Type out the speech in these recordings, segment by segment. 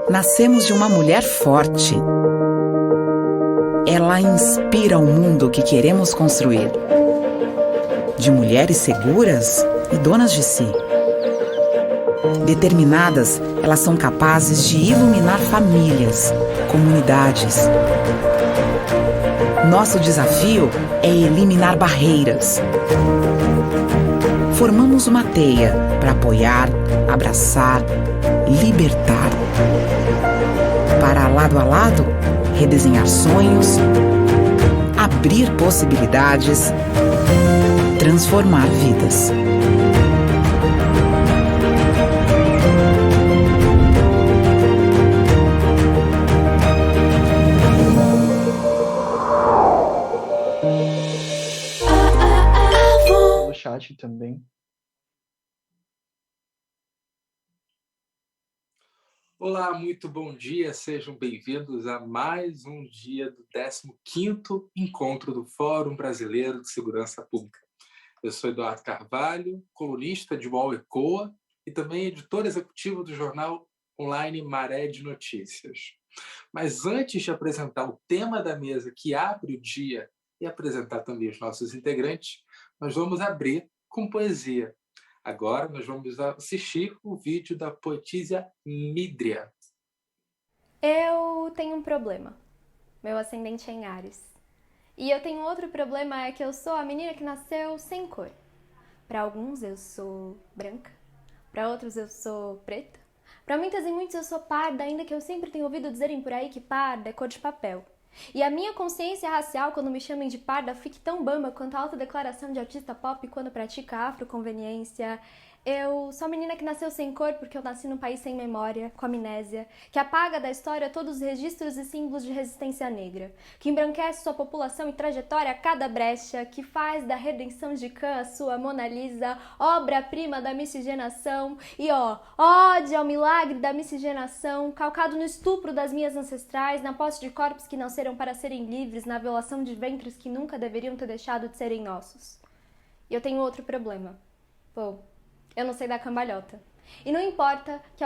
Nascemos de uma mulher forte. Ela inspira o mundo que queremos construir. De mulheres seguras e donas de si. Determinadas, elas são capazes de iluminar famílias, comunidades. Nosso desafio é eliminar barreiras. Formamos uma teia para apoiar, abraçar, libertar. Para lado a lado, redesenhar sonhos, abrir possibilidades, transformar vidas. No chat também. Olá, muito bom dia, sejam bem-vindos a mais um dia do 15º Encontro do Fórum Brasileiro de Segurança Pública. Eu sou Eduardo Carvalho, colunista de UOL ECOA e também editor executivo do jornal online Maré de Notícias. Mas antes de apresentar o tema da mesa que abre o dia e apresentar também os nossos integrantes, nós vamos abrir com poesia. Agora nós vamos assistir o vídeo da poetisa Mídria. Eu tenho um problema. Meu ascendente é em Áries. E eu tenho outro problema, é que eu sou a menina que nasceu sem cor. Para alguns eu sou branca, para outros eu sou preta, para muitas e muitos eu sou parda, ainda que eu sempre tenho ouvido dizerem por aí que parda é cor de papel. E a minha consciência racial, quando me chamem de parda, fique tão bamba quanto a autodeclaração de artista pop quando pratica afroconveniência. Eu sou a menina que nasceu sem cor porque eu nasci num país sem memória, com amnésia, que apaga da história todos os registros e símbolos de resistência negra, que embranquece sua população e trajetória a cada brecha, que faz da redenção de Khan a sua Mona Lisa, obra-prima da miscigenação, e ódio ao milagre da miscigenação, calcado no estupro das minhas ancestrais, na posse de corpos que nasceram para serem livres, na violação de ventres que nunca deveriam ter deixado de serem nossos. E eu tenho outro problema. Eu não sei dar cambalhota. E não importa que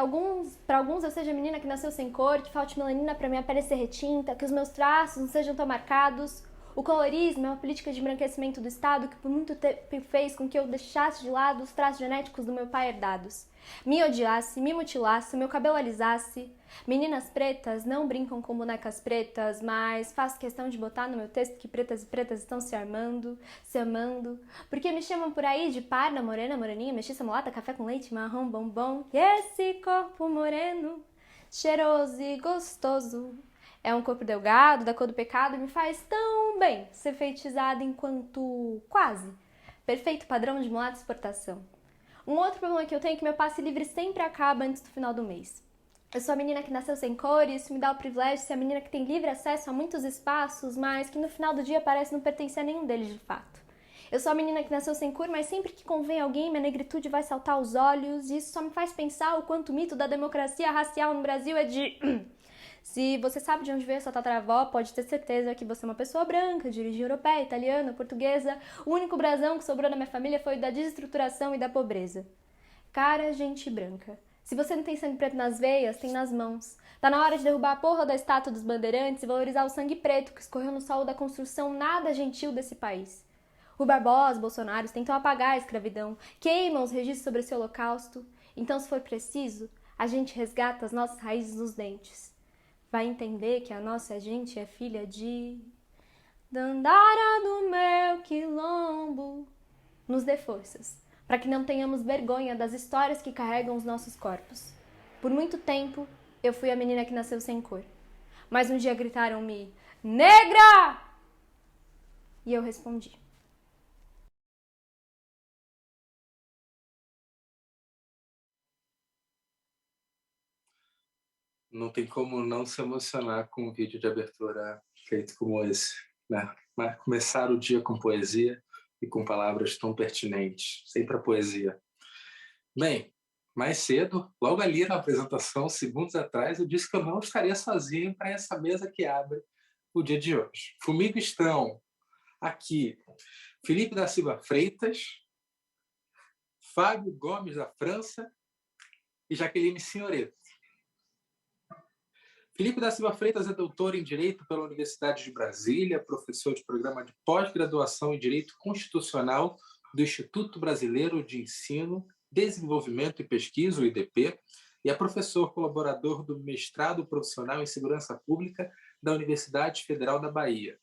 para alguns eu seja a menina que nasceu sem cor, que falte melanina para minha pele ser retinta, que os meus traços não sejam tão marcados. O colorismo é uma política de embranquecimento do Estado que por muito tempo fez com que eu deixasse de lado os traços genéticos do meu pai herdados. Me odiasse, me mutilasse, meu cabelo alisasse. Meninas pretas não brincam com bonecas pretas, mas faço questão de botar no meu texto que pretas e pretas estão se amando, porque me chamam por aí de parda, morena, moreninha, mestiça, mulata, café com leite, marrom, bombom. E esse corpo moreno, cheiroso e gostoso, é um corpo delgado, da cor do pecado, e me faz tão bem ser feitizada enquanto quase perfeito padrão de mulata exportação. Um outro problema que eu tenho é que meu passe livre sempre acaba antes do final do mês. Eu sou a menina que nasceu sem cor e isso me dá o privilégio de ser a menina que tem livre acesso a muitos espaços, mas que no final do dia parece não pertencer a nenhum deles de fato. Eu sou a menina que nasceu sem cor, mas sempre que convém alguém, minha negritude vai saltar aos olhos, e isso só me faz pensar o quanto o mito da democracia racial no Brasil é de... Se você sabe de onde veio sua tataravó, pode ter certeza que você é uma pessoa branca, de origem europeia, italiana, portuguesa. O único brasão que sobrou na minha família foi o da desestruturação e da pobreza. Cara, gente branca. Se você não tem sangue preto nas veias, tem nas mãos. Tá na hora de derrubar a porra da estátua dos bandeirantes e valorizar o sangue preto que escorreu no solo da construção nada gentil desse país. O Barbosa, Bolsonaro tentam apagar a escravidão, queimam os registros sobre esse holocausto. Então, se for preciso, a gente resgata as nossas raízes nos dentes. Vai entender que a nossa gente é filha de Dandara do meu quilombo. Nos dê forças, para que não tenhamos vergonha das histórias que carregam os nossos corpos. Por muito tempo, eu fui a menina que nasceu sem cor. Mas um dia gritaram-me, negra! E eu respondi. Não tem como não se emocionar com um vídeo de abertura feito como esse, né? Mas começar o dia com poesia e com palavras tão pertinentes, sempre a poesia. Bem, Mais cedo, logo ali na apresentação, segundos atrás, eu disse que eu não estaria sozinho para essa mesa que abre o dia de hoje. Comigo estão aqui Felipe da Silva Freitas, Fábio Gomes da França e Jaqueline Signoretto. Felipe da Silva Freitas é doutor em Direito pela Universidade de Brasília, professor de programa de pós-graduação em Direito Constitucional do Instituto Brasileiro de Ensino, Desenvolvimento e Pesquisa, o IDP, e é professor colaborador do mestrado profissional em Segurança Pública da Universidade Federal da Bahia.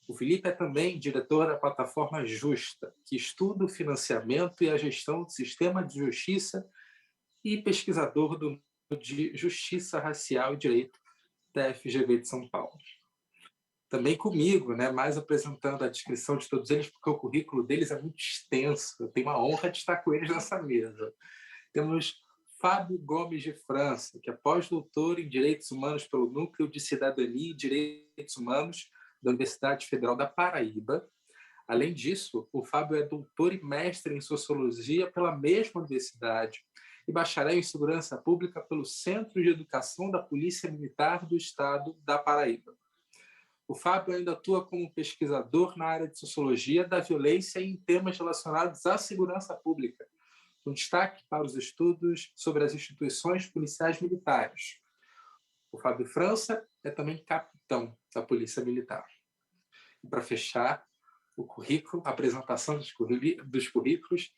O Felipe é também diretor da plataforma Justa, que estuda o financiamento e a gestão do sistema de justiça e pesquisador do de Justiça Racial e Direito da FGV de São Paulo. Também comigo, né, mais apresentando a descrição de todos eles, porque o currículo deles é muito extenso. Eu tenho a honra de estar com eles nessa mesa. Temos Fábio Gomes de França, que é pós-doutor em Direitos Humanos pelo Núcleo de Cidadania e Direitos Humanos da Universidade Federal da Paraíba. Além disso, o Fábio é doutor e mestre em Sociologia pela mesma universidade e bacharel em Segurança Pública pelo Centro de Educação da Polícia Militar do Estado da Paraíba. O Fábio ainda atua como pesquisador na área de Sociologia da Violência e em temas relacionados à segurança pública, com destaque para os estudos sobre as instituições policiais militares. O Fábio França é também capitão da Polícia Militar. E para fechar o currículo, a apresentação dos currículos,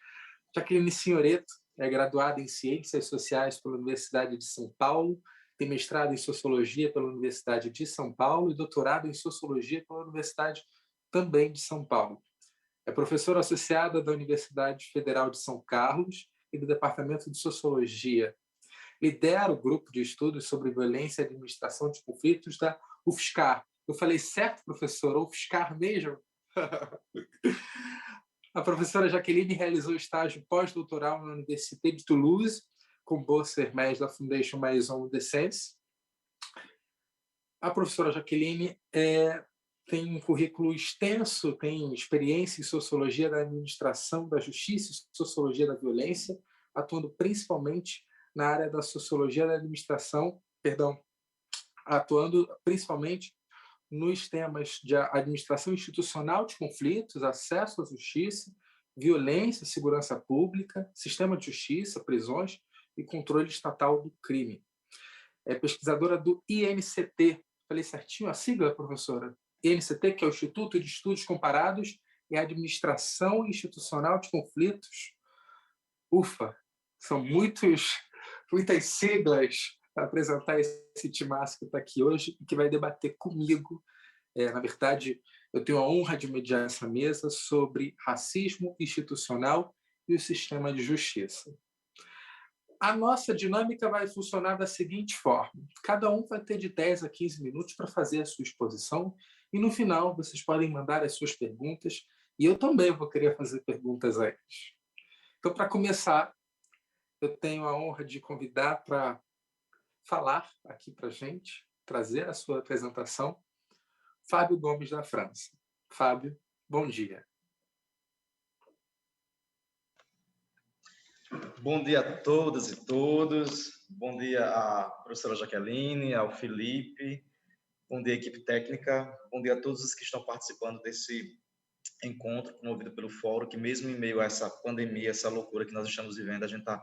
Jaqueline Signoretto é graduada em Ciências Sociais pela Universidade de São Paulo, tem mestrado em Sociologia pela Universidade de São Paulo e doutorado em Sociologia pela Universidade também de São Paulo. É professora associada da Universidade Federal de São Carlos e do Departamento de Sociologia. Lidera o grupo de estudos sobre violência e administração de conflitos da UFSCar. Eu falei certo, professora? UFSCar mesmo? A professora Jaqueline realizou estágio pós-doutoral na Université de Toulouse, com bolsa Hermès da Fondation Maison de Sciences. A professora Jaqueline tem um currículo extenso, tem experiência em Sociologia da Administração da Justiça e Sociologia da Violência, atuando principalmente na área da Sociologia da Administração, atuando principalmente nos temas de administração institucional de conflitos, acesso à justiça, violência, segurança pública, sistema de justiça, prisões e controle estatal do crime. É pesquisadora do INCT. Falei certinho a sigla, professora? INCT, que é o Instituto de Estudos Comparados e Administração Institucional de Conflitos. Ufa, são muitas siglas para apresentar esse timaço que está aqui hoje e que vai debater comigo. Na verdade, eu tenho a honra de mediar essa mesa sobre racismo institucional e o sistema de justiça. A nossa dinâmica vai funcionar da seguinte forma. Cada um vai ter de 10 a 15 minutos para fazer a sua exposição e, no final, vocês podem mandar as suas perguntas e eu também vou querer fazer perguntas a eles. Então, para começar, eu tenho a honra de convidar para falar aqui para a gente, trazer a sua apresentação, Fábio Gomes da França. Fábio, bom dia. Bom dia a todas e todos. Bom dia à professora Jaqueline, ao Felipe. Bom dia à equipe técnica. Bom dia a todos os que estão participando desse encontro promovido pelo Fórum, que mesmo em meio a essa pandemia, essa loucura que nós estamos vivendo, a gente está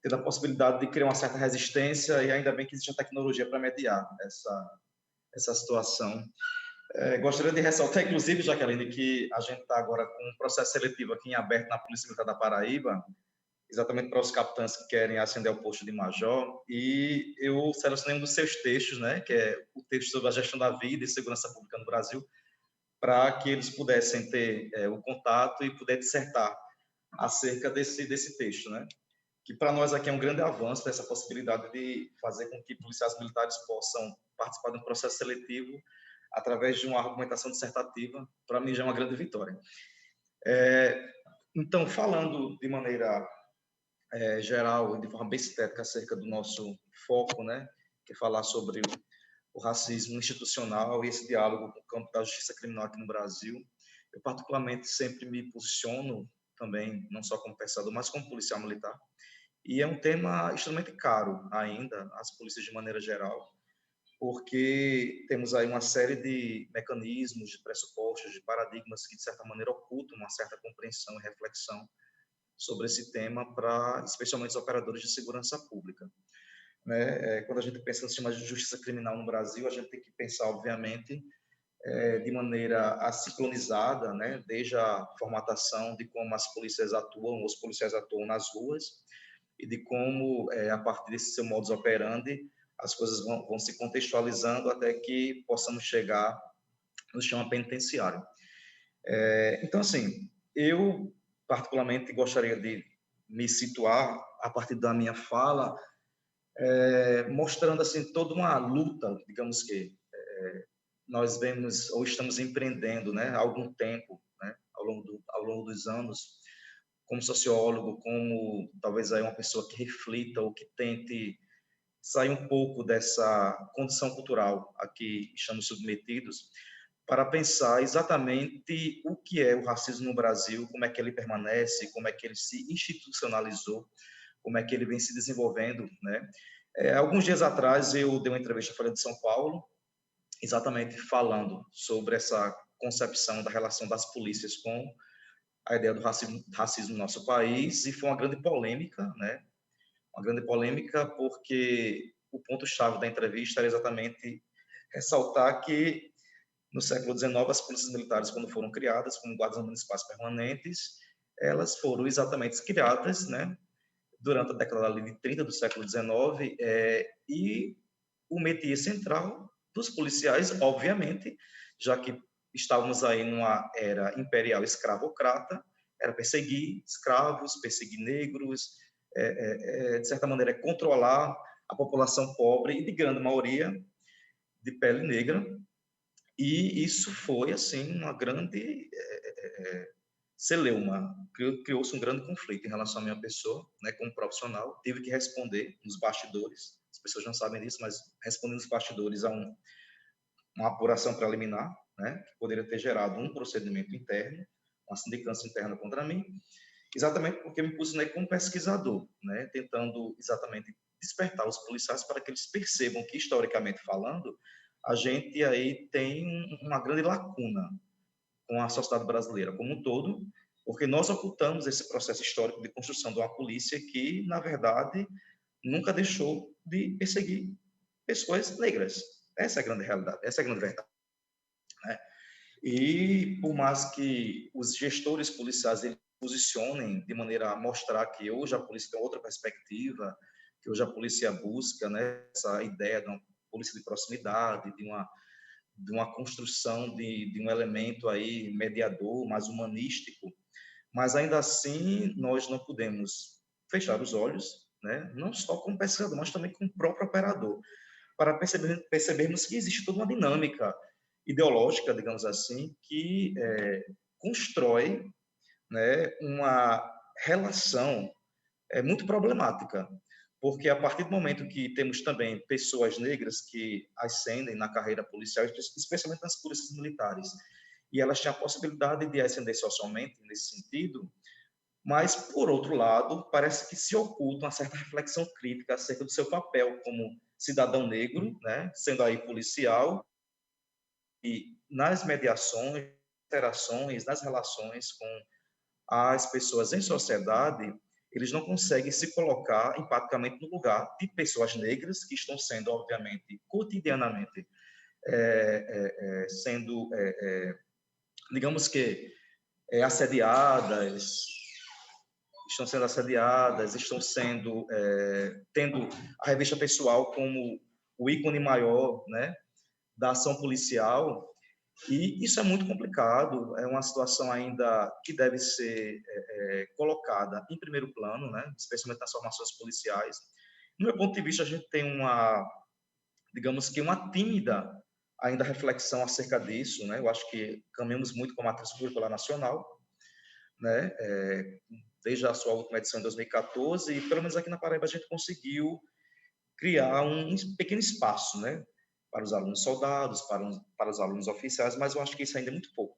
tendo a possibilidade de criar uma certa resistência e ainda bem que existe a tecnologia para mediar essa situação. Gostaria de ressaltar, inclusive, Jaqueline, que a gente está agora com um processo seletivo aqui em aberto na Polícia Militar da Paraíba, exatamente para os capitães que querem ascender ao posto de major, e eu selecionei um dos seus textos, né, que é o texto sobre a gestão da vida e segurança pública no Brasil, para que eles pudessem ter o contato e poder dissertar acerca desse texto, né, que para nós aqui é um grande avanço dessa possibilidade de fazer com que policiais militares possam participar de um processo seletivo através de uma argumentação dissertativa. Para mim já é uma grande vitória. Então, falando de maneira geral e de forma bem sintética acerca do nosso foco, né, que é falar sobre o racismo institucional e esse diálogo com o campo da justiça criminal aqui no Brasil, eu particularmente sempre me posiciono também, não só como pensador, mas como policial militar, E é um tema extremamente caro ainda, às polícias de maneira geral, porque temos aí uma série de mecanismos, de pressupostos, de paradigmas que, de certa maneira, ocultam uma certa compreensão e reflexão sobre esse tema para, especialmente, os operadores de segurança pública. Né? Quando a gente pensa no sistema de justiça criminal no Brasil, a gente tem que pensar, obviamente, de maneira assincronizada, né? Desde a formatação de como as polícias atuam, os policiais atuam nas ruas, e de como, a partir desse seu modus operandi, as coisas vão se contextualizando até que possamos chegar no sistema penitenciário. Então, assim, eu particularmente gostaria de me situar a partir da minha fala, mostrando assim toda uma luta, digamos que nós vemos ou estamos empreendendo, né, há algum tempo, né, ao longo dos anos, como sociólogo, como talvez aí uma pessoa que reflita ou que tente sair um pouco dessa condição cultural a que estamos submetidos, para pensar exatamente o que é o racismo no Brasil, como é que ele permanece, como é que ele se institucionalizou, como é que ele vem se desenvolvendo, né? Alguns dias atrás eu dei uma entrevista à Folha de São Paulo, exatamente falando sobre essa concepção da relação das polícias com a ideia do racismo no nosso país, e foi uma grande polêmica, né? Uma grande polêmica porque o ponto-chave da entrevista era exatamente ressaltar que no século XIX as polícias militares, quando foram criadas como guardas municipais permanentes, elas foram exatamente criadas, né, durante a década de 30 do século XIX, e o métier central dos policiais, obviamente, já que estávamos aí numa era imperial escravocrata, era perseguir escravos, perseguir negros, de certa maneira, controlar a população pobre e de grande maioria de pele negra. E isso foi, assim, uma grande celeuma. Criou-se um grande conflito em relação à minha pessoa, né, como profissional. Tive que responder nos bastidores, as pessoas não sabem disso, mas respondi nos bastidores a uma apuração preliminar, né, que poderia ter gerado um procedimento interno, uma sindicância interna contra mim, exatamente porque me posicionei como pesquisador, né, tentando exatamente despertar os policiais para que eles percebam que, historicamente falando, a gente aí tem uma grande lacuna com a sociedade brasileira como um todo, porque nós ocultamos esse processo histórico de construção de uma polícia que, na verdade, nunca deixou de perseguir pessoas negras. Essa é a grande realidade, essa é a grande verdade, né? E por mais que os gestores policiais eles posicionem de maneira a mostrar que hoje a polícia tem outra perspectiva, que hoje a polícia busca, né, essa ideia de uma polícia de proximidade, de uma construção de um elemento aí mediador, mais humanístico, mas ainda assim nós não podemos fechar os olhos, né, não só como pesquisador, mas também como próprio operador, para percebermos que existe toda uma dinâmica ideológica, digamos assim, que constrói, né, uma relação muito problemática, porque a partir do momento que temos também pessoas negras que ascendem na carreira policial, especialmente nas polícias militares, e elas têm a possibilidade de ascender socialmente nesse sentido, mas, por outro lado, parece que se oculta uma certa reflexão crítica acerca do seu papel como cidadão negro, né, sendo aí policial, e nas mediações, interações, nas relações com as pessoas em sociedade, eles não conseguem se colocar empaticamente no lugar de pessoas negras que estão sendo, obviamente, cotidianamente, sendo, digamos que, assediadas, estão sendo, tendo a revista pessoal como o ícone maior, né, da ação policial, e isso é muito complicado, é uma situação ainda que deve ser colocada em primeiro plano, né, especialmente nas formações policiais. No meu ponto de vista, a gente tem digamos que uma tímida ainda reflexão acerca disso, né, eu acho que caminhamos muito com a matriz curricular nacional, né, desde a sua última edição em 2014, e pelo menos aqui na Paraíba a gente conseguiu criar um pequeno espaço, né, para os alunos soldados, para os alunos oficiais, mas eu acho que isso ainda é muito pouco.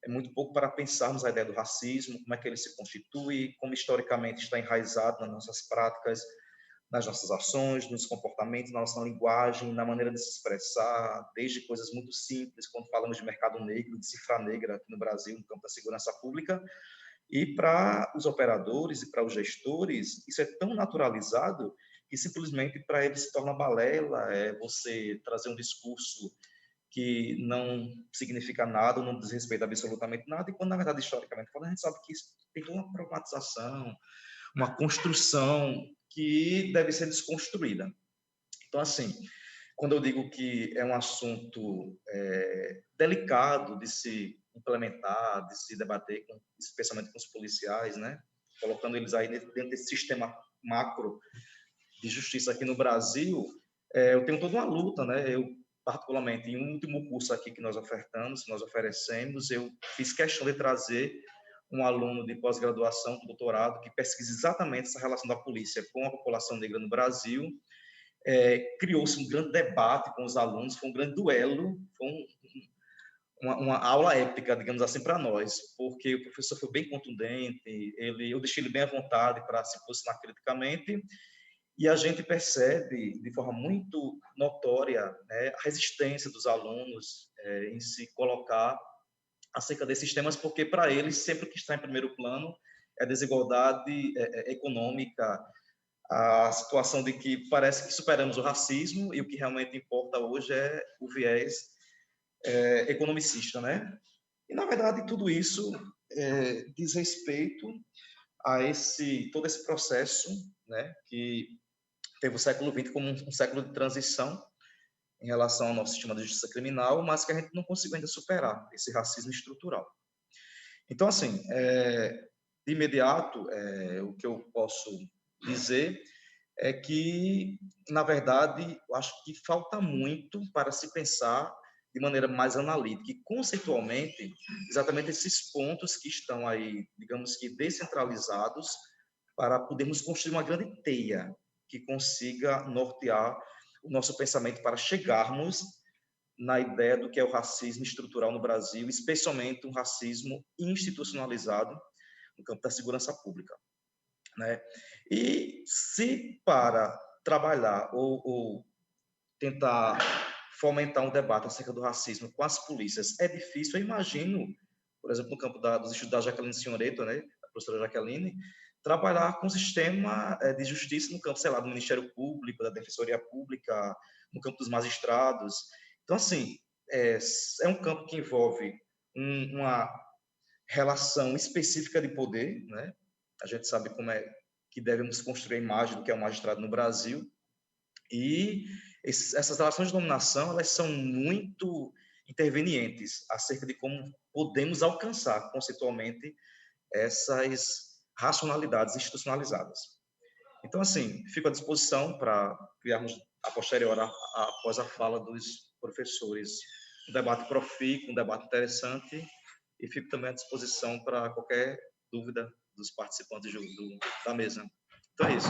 é muito pouco para pensarmos a ideia do racismo, como é que ele se constitui, como historicamente está enraizado nas nossas práticas, nas nossas ações, nos comportamentos, na nossa linguagem, na maneira de se expressar, desde coisas muito simples, quando falamos de mercado negro, de cifra negra aqui no Brasil, no campo da segurança pública, e para os operadores e para os gestores, isso é tão naturalizado que simplesmente para eles se torna balela, é você trazer um discurso que não significa nada, não diz respeito a absolutamente nada, e quando, na verdade, historicamente, quando a gente sabe que isso tem toda uma problematização, uma construção que deve ser desconstruída. Então, assim, quando eu digo que é um assunto delicado de se implementar, de se debater, especialmente com os policiais, né? Colocando eles aí dentro desse sistema macro de justiça aqui no Brasil, eu tenho toda uma luta, né? Eu, particularmente, em um último curso aqui que nós ofertamos, que nós oferecemos, eu fiz questão de trazer um aluno de pós-graduação, doutorado, que pesquisa exatamente essa relação da polícia com a população negra no Brasil. Criou-se um grande debate com os alunos, foi um grande duelo, foi uma aula épica, digamos assim, para nós, porque o professor foi bem contundente, eu deixei ele bem à vontade para se posicionar criticamente, e a gente percebe de forma muito notória, né, a resistência dos alunos em se colocar acerca desses temas, porque para eles sempre o que está em primeiro plano é a desigualdade econômica, a situação de que parece que superamos o racismo e o que realmente importa hoje é o viés economicista, né? E, na verdade, tudo isso diz respeito a todo esse processo, né, que teve o século XX como um século de transição em relação ao nosso sistema de justiça criminal, mas que a gente não conseguiu ainda superar esse racismo estrutural. Então, assim, de imediato, o que eu posso dizer é que, na verdade, eu acho que falta muito para se pensar de maneira mais analítica e conceitualmente exatamente esses pontos que estão aí, digamos que descentralizados, para podermos construir uma grande teia que consiga nortear o nosso pensamento para chegarmos na ideia do que é o racismo estrutural no Brasil, especialmente um racismo institucionalizado no campo da segurança pública, né? E se para trabalhar ou tentar fomentar um debate acerca do racismo com as polícias é difícil, eu imagino, por exemplo, no campo dos estudos da Jaqueline Senhoreto, né, a professora Jaqueline, trabalhar com o sistema de justiça no campo, sei lá, do Ministério Público, da Defensoria Pública, no campo dos magistrados. Então, assim, é um campo que envolve uma relação específica de poder, né? A gente sabe como é que devemos construir a imagem do que é um magistrado no Brasil, e essas relações de dominação, elas são muito intervenientes acerca de como podemos alcançar conceitualmente essas racionalidades institucionalizadas. Então, assim, fico à disposição para criarmos a posterior, após a fala dos professores, um debate profícuo, um debate interessante, e fico também à disposição para qualquer dúvida dos participantes da mesa. Então é isso.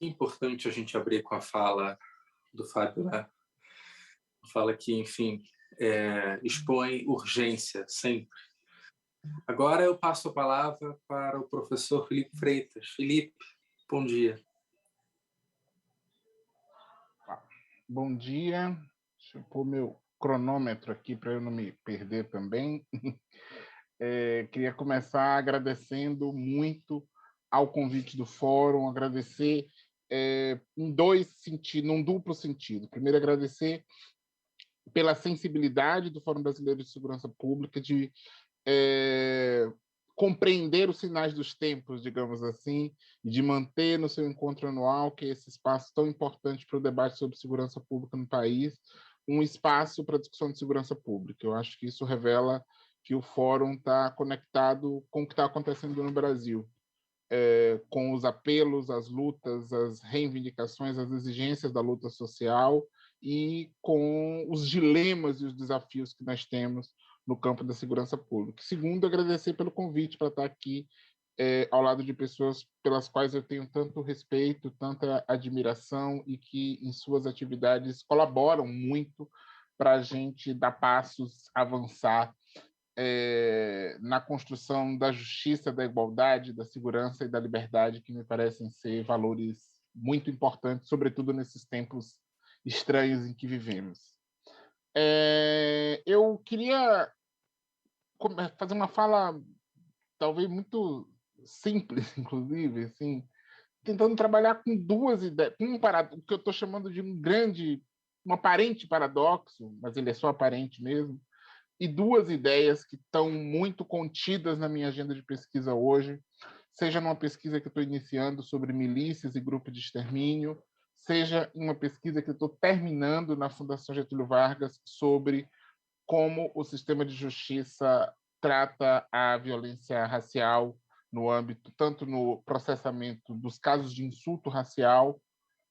Importante a gente abrir com a fala do Fábio, né? Fala que, enfim, expõe urgência sempre. Agora eu passo a palavra para o professor Felipe Freitas. Felipe, bom dia. Bom dia. Deixa eu pôr meu cronômetro aqui para eu não me perder também. Queria começar agradecendo muito ao convite do fórum, agradecer em num duplo sentido. Primeiro, agradecer pela sensibilidade do Fórum Brasileiro de Segurança Pública de compreender os sinais dos tempos, digamos assim, e de manter no seu encontro anual, que é esse espaço tão importante para o debate sobre segurança pública no país, um espaço para discussão de segurança pública. Eu acho que isso revela que o fórum está conectado com o que está acontecendo no Brasil, com os apelos, as lutas, as reivindicações, as exigências da luta social e com os dilemas e os desafios que nós temos no campo da segurança pública. Segundo, agradecer pelo convite para estar aqui ao lado de pessoas pelas quais eu tenho tanto respeito, tanta admiração e que em suas atividades colaboram muito para a gente dar passos, avançar na construção da justiça, da igualdade, da segurança e da liberdade, que me parecem ser valores muito importantes, sobretudo nesses tempos estranhos em que vivemos. Eu queria fazer uma fala talvez muito simples, inclusive, assim, tentando trabalhar com duas ideias, o que eu estou chamando de um aparente paradoxo, mas ele é só aparente mesmo, e duas ideias que estão muito contidas na minha agenda de pesquisa hoje, seja numa pesquisa que eu estou iniciando sobre milícias e grupos de extermínio, seja em uma pesquisa que eu estou terminando na Fundação Getúlio Vargas sobre como o sistema de justiça trata a violência racial no âmbito, tanto no processamento dos casos de insulto racial,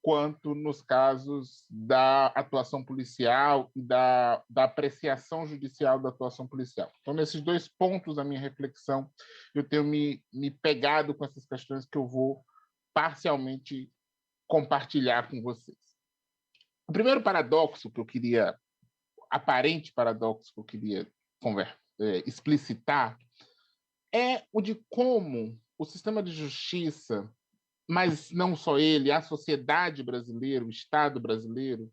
quanto nos casos da atuação policial e da apreciação judicial da atuação policial. Então, nesses dois pontos da minha reflexão, eu tenho me pegado com essas questões que eu vou parcialmente compartilhar com vocês. O primeiro paradoxo que eu queria, aparente paradoxo que eu queria explicitar, é o de como o sistema de justiça, mas não só ele, a sociedade brasileira, o Estado brasileiro,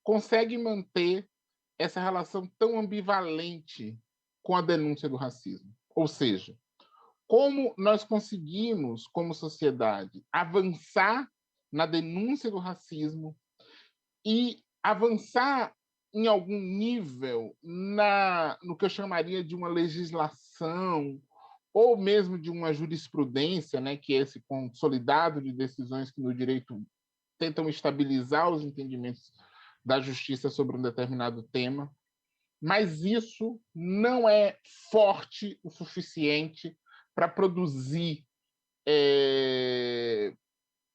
consegue manter essa relação tão ambivalente com a denúncia do racismo. Ou seja, como nós conseguimos, como sociedade, avançar na denúncia do racismo e avançar em algum nível no que eu chamaria de uma legislação ou mesmo de uma jurisprudência, né, que é esse consolidado de decisões que no direito tentam estabilizar os entendimentos da justiça sobre um determinado tema, mas isso não é forte o suficiente para produzir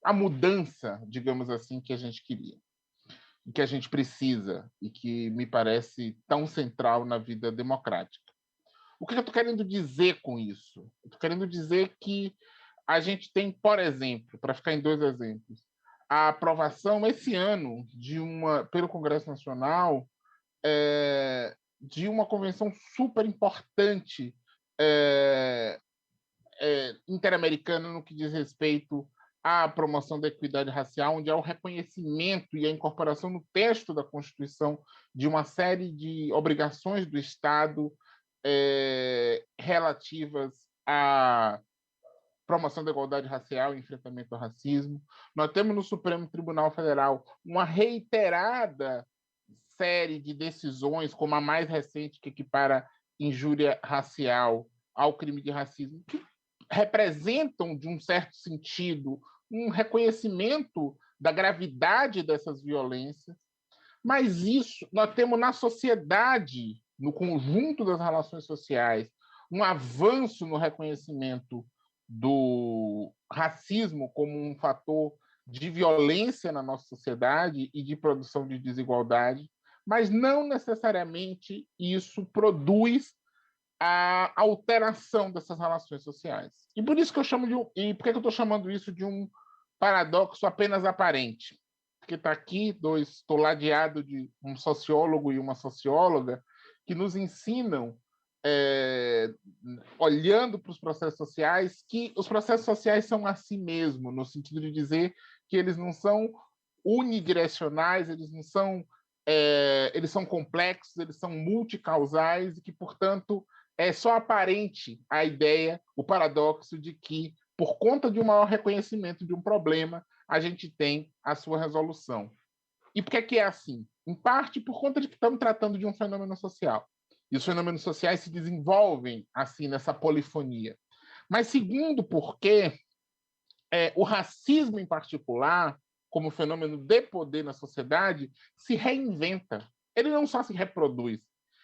a mudança, digamos assim, que a gente queria, que a gente precisa e que me parece tão central na vida democrática. O que eu estou querendo dizer com isso? Estou querendo dizer que a gente tem, por exemplo, para ficar em dois exemplos, a aprovação esse ano pelo Congresso Nacional de uma convenção super importante interamericana no que diz respeito à promoção da equidade racial, onde há o reconhecimento e a incorporação no texto da Constituição de uma série de obrigações do Estado relativas à promoção da igualdade racial e enfrentamento ao racismo. Nós temos no Supremo Tribunal Federal uma reiterada série de decisões, como a mais recente, que equipara injúria racial ao crime de racismo, que representam, de um certo sentido, um reconhecimento da gravidade dessas violências. Mas isso nós temos na sociedade, no conjunto das relações sociais, um avanço no reconhecimento do racismo como um fator de violência na nossa sociedade e de produção de desigualdade, mas não necessariamente isso produz a alteração dessas relações sociais. E por isso que eu chamo e por que eu estou chamando isso de um paradoxo apenas aparente? Porque está aqui estou ladeado de um sociólogo e uma socióloga que nos ensinam, olhando para os processos sociais, que os processos sociais são assim mesmo, no sentido de dizer que eles não são unidirecionais, eles não são, eles são complexos, eles são multicausais e que, portanto, é só aparente a ideia, o paradoxo de que, por conta de um maior reconhecimento de um problema, a gente tem a sua resolução. E por que é assim? Em parte por conta de que estamos tratando de um fenômeno social. E os fenômenos sociais se desenvolvem assim nessa polifonia. Mas segundo porque o racismo em particular, como fenômeno de poder na sociedade, se reinventa. Ele não só se reproduz,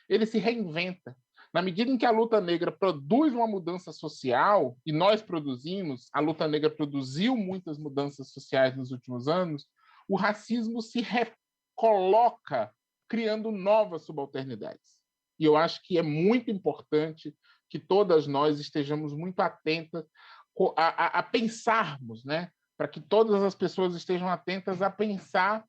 ele se reinventa. Na medida em que a luta negra produz uma mudança social, e nós produzimos, a luta negra produziu muitas mudanças sociais nos últimos anos, o racismo se recoloca, criando novas subalternidades. E eu acho que é muito importante que todas nós estejamos muito atentas a pensarmos, né? Para que todas as pessoas estejam atentas a pensar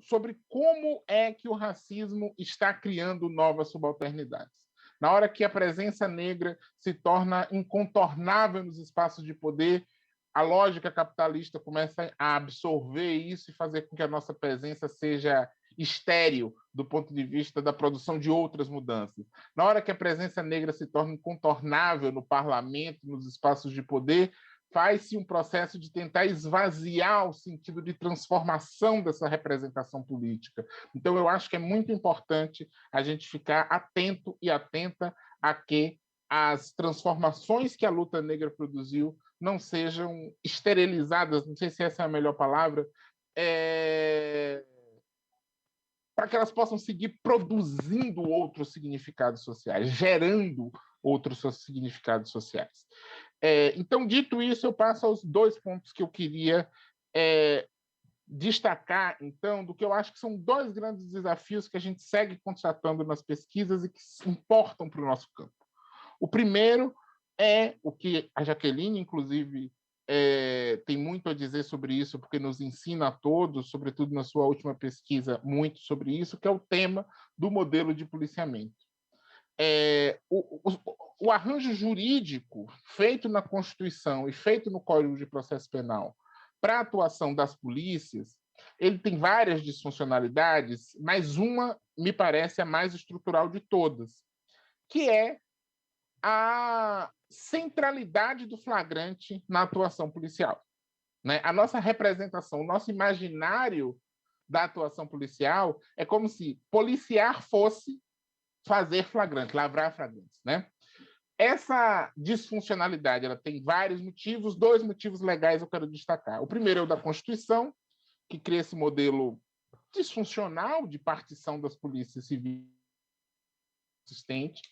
sobre como é que o racismo está criando novas subalternidades. Na hora que a presença negra se torna incontornável nos espaços de poder, a lógica capitalista começa a absorver isso e fazer com que a nossa presença seja estéril do ponto de vista da produção de outras mudanças. Na hora que a presença negra se torna incontornável no parlamento, nos espaços de poder, faz-se um processo de tentar esvaziar o sentido de transformação dessa representação política. Então, eu acho que é muito importante a gente ficar atento e atenta a que as transformações que a luta negra produziu não sejam esterilizadas, não sei se essa é a melhor palavra, para que elas possam seguir produzindo outros significados sociais, gerando outros significados sociais. Então, dito isso, eu passo aos 2 pontos que eu queria destacar, então, do que eu acho que são 2 grandes desafios que a gente segue constatando nas pesquisas e que importam para o nosso campo. O primeiro é o que a Jaqueline, inclusive, tem muito a dizer sobre isso, porque nos ensina a todos, sobretudo na sua última pesquisa, muito sobre isso, que é o tema do modelo de policiamento. O arranjo jurídico feito na Constituição e feito no Código de Processo Penal para a atuação das polícias, ele tem várias disfuncionalidades, mas uma me parece a mais estrutural de todas, que é a centralidade do flagrante na atuação policial. Né? A nossa representação, o nosso imaginário da atuação policial é como se policiar fosse fazer flagrante, lavrar flagrantes. Né? Essa disfuncionalidade ela tem vários motivos, 2 motivos legais eu quero destacar. O primeiro é o da Constituição, que cria esse modelo disfuncional de partição das polícias civis existente.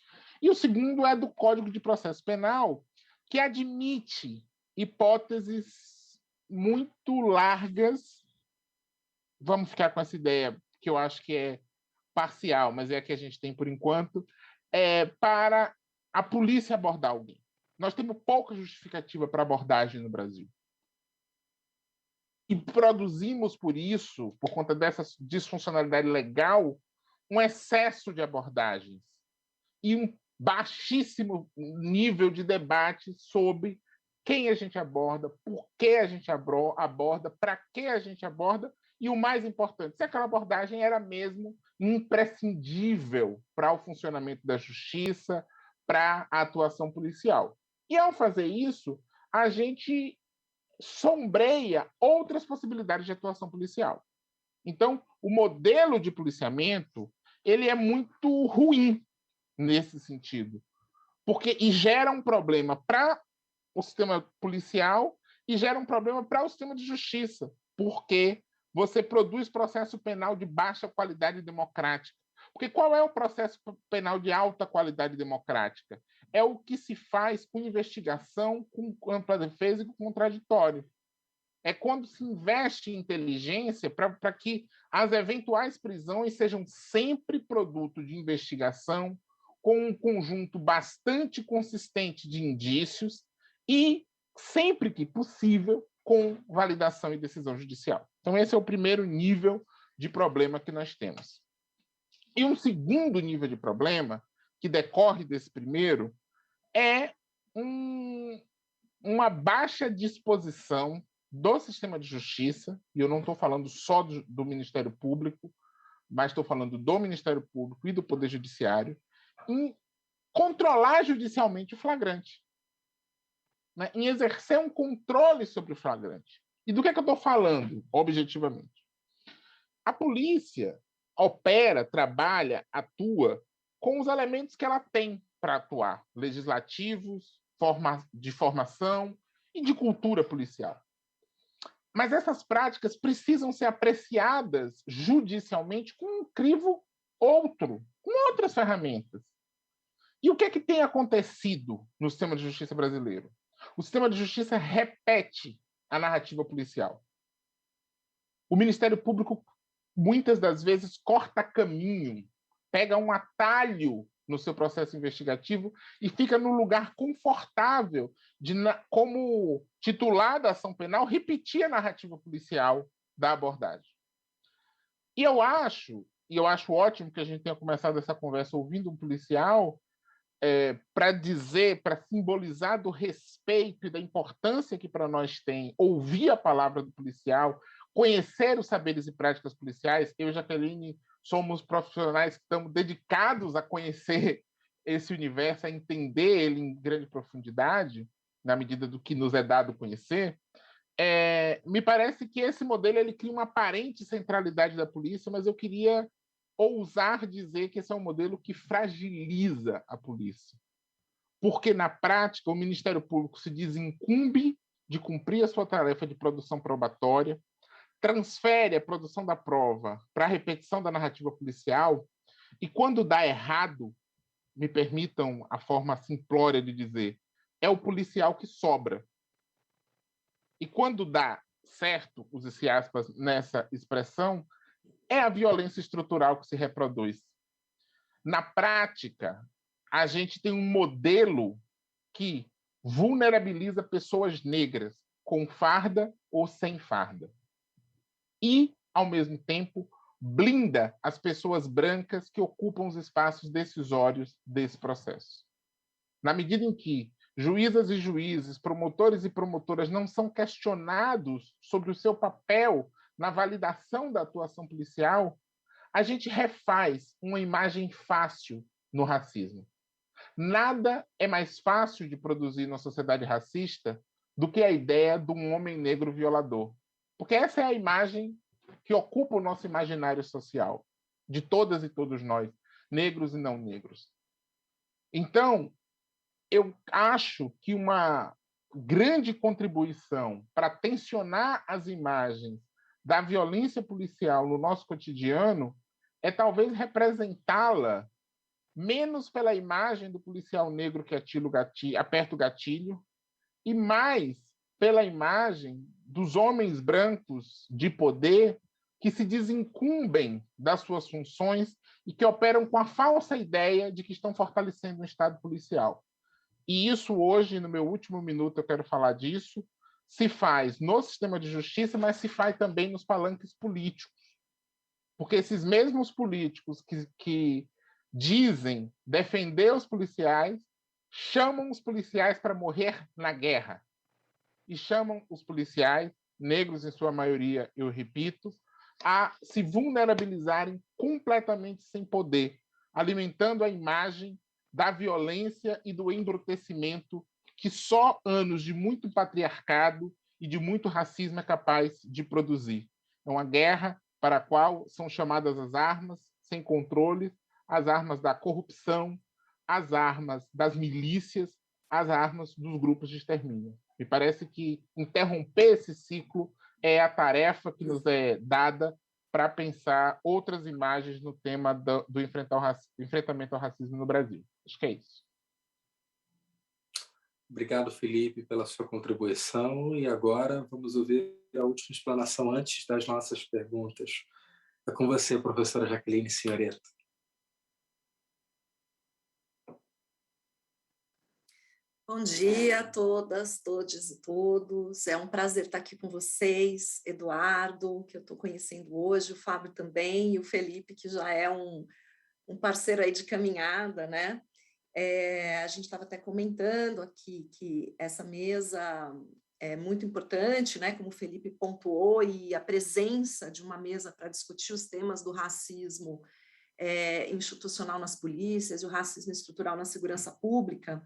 E o segundo é do Código de Processo Penal, que admite hipóteses muito largas. Vamos ficar com essa ideia, que eu acho que é parcial, mas é a que a gente tem por enquanto, para a polícia abordar alguém. Nós temos pouca justificativa para abordagem no Brasil. E produzimos, por isso, por conta dessa disfuncionalidade legal, um excesso de abordagens e um baixíssimo nível de debate sobre quem a gente aborda, por que a gente aborda, para que a gente aborda, e o mais importante, se aquela abordagem era mesmo imprescindível para o funcionamento da justiça, para a atuação policial. E, ao fazer isso, a gente sombreia outras possibilidades de atuação policial. Então, o modelo de policiamento ele é muito ruim nesse sentido, porque gera um problema para o sistema policial e gera um problema para o sistema de justiça, porque você produz processo penal de baixa qualidade democrática. Porque qual é o processo penal de alta qualidade democrática? É o que se faz com investigação, com ampla defesa e com contraditório. É quando se investe em inteligência para que as eventuais prisões sejam sempre produto de investigação, com um conjunto bastante consistente de indícios e, sempre que possível, com validação e decisão judicial. Então, esse é o primeiro nível de problema que nós temos. E um segundo nível de problema, que decorre desse primeiro, é uma baixa disposição do sistema de justiça, e eu não estou falando só do Ministério Público, mas estou falando do Ministério Público e do Poder Judiciário, em controlar judicialmente o flagrante, né? Em exercer um controle sobre o flagrante. E do que eu estou falando, objetivamente? A polícia opera, trabalha, atua com os elementos que ela tem para atuar, legislativos, de formação e de cultura policial. Mas essas práticas precisam ser apreciadas judicialmente com um crivo outro, com outras ferramentas. E o que é que tem acontecido no sistema de justiça brasileiro? O sistema de justiça repete a narrativa policial. O Ministério Público, muitas das vezes, corta caminho, pega um atalho no seu processo investigativo e fica no lugar confortável de, como titular da ação penal, repetir a narrativa policial da abordagem. E eu acho ótimo que a gente tenha começado essa conversa ouvindo um policial, para dizer, para simbolizar do respeito e da importância que para nós tem ouvir a palavra do policial, conhecer os saberes e práticas policiais. Eu e Jaqueline somos profissionais que estamos dedicados a conhecer esse universo, a entender ele em grande profundidade, na medida do que nos é dado conhecer. Me parece que esse modelo ele cria uma aparente centralidade da polícia, mas eu queria ousar dizer que esse é um modelo que fragiliza a polícia. Porque, na prática, o Ministério Público se desincumbe de cumprir a sua tarefa de produção probatória, transfere a produção da prova para a repetição da narrativa policial, e quando dá errado, me permitam a forma simplória de dizer, é o policial que sobra. E quando dá certo, use-se aspas nessa expressão, é a violência estrutural que se reproduz. Na prática, a gente tem um modelo que vulnerabiliza pessoas negras, com farda ou sem farda. E, ao mesmo tempo, blinda as pessoas brancas que ocupam os espaços decisórios desse processo. Na medida em que juízas e juízes, promotores e promotoras não são questionados sobre o seu papel na validação da atuação policial, a gente refaz uma imagem fácil no racismo. Nada é mais fácil de produzir na sociedade racista do que a ideia de um homem negro violador. Porque essa é a imagem que ocupa o nosso imaginário social, de todas e todos nós, negros e não negros. Então, eu acho que uma grande contribuição para tensionar as imagens da violência policial no nosso cotidiano é talvez representá-la menos pela imagem do policial negro que aperta o gatilho e mais pela imagem dos homens brancos de poder que se desincumbem das suas funções e que operam com a falsa ideia de que estão fortalecendo o Estado policial. E isso hoje, no meu último minuto, eu quero falar disso, se faz no sistema de justiça, mas se faz também nos palanques políticos. Porque esses mesmos políticos que dizem defender os policiais, chamam os policiais para morrer na guerra. E chamam os policiais, negros em sua maioria, eu repito, a se vulnerabilizarem completamente sem poder, alimentando a imagem da violência e do embrutecimento que só anos de muito patriarcado e de muito racismo é capaz de produzir. É uma guerra para a qual são chamadas as armas sem controle, as armas da corrupção, as armas das milícias, as armas dos grupos de extermínio. Me parece que interromper esse ciclo é a tarefa que nos é dada para pensar outras imagens no tema do enfrentamento ao racismo no Brasil. Acho que é isso. Obrigado, Felipe, pela sua contribuição. E agora vamos ouvir a última explanação antes das nossas perguntas. É com você, professora Jaqueline Senhoreto. Bom dia a todas, todos e todos. É um prazer estar aqui com vocês, Eduardo, que eu estou conhecendo hoje, o Fábio também, e o Felipe, que já é um parceiro aí de caminhada, né? A gente estava até comentando aqui que essa mesa é muito importante, né? Como o Felipe pontuou, e a presença de uma mesa para discutir os temas do racismo institucional nas polícias e o racismo estrutural na segurança pública.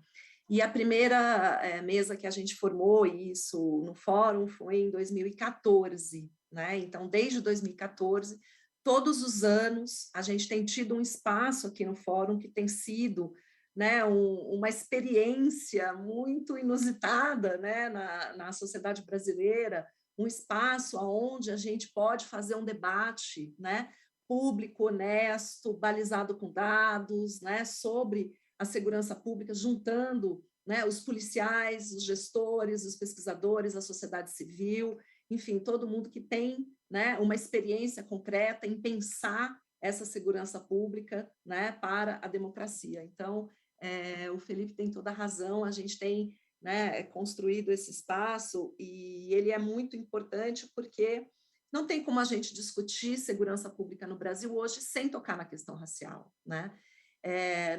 E a primeira mesa que a gente formou isso no fórum foi em 2014, né? Então, desde 2014, todos os anos, a gente tem tido um espaço aqui no fórum que tem sido, né, uma experiência muito inusitada, né, na sociedade brasileira, um espaço onde a gente pode fazer um debate, né, público, honesto, balizado com dados, né, sobre a segurança pública, juntando, né, os policiais, os gestores, os pesquisadores, a sociedade civil, enfim, todo mundo que tem, né, uma experiência concreta em pensar essa segurança pública, né, para a democracia. Então, o Felipe tem toda a razão, a gente tem, né, construído esse espaço e ele é muito importante porque não tem como a gente discutir segurança pública no Brasil hoje sem tocar na questão racial, né?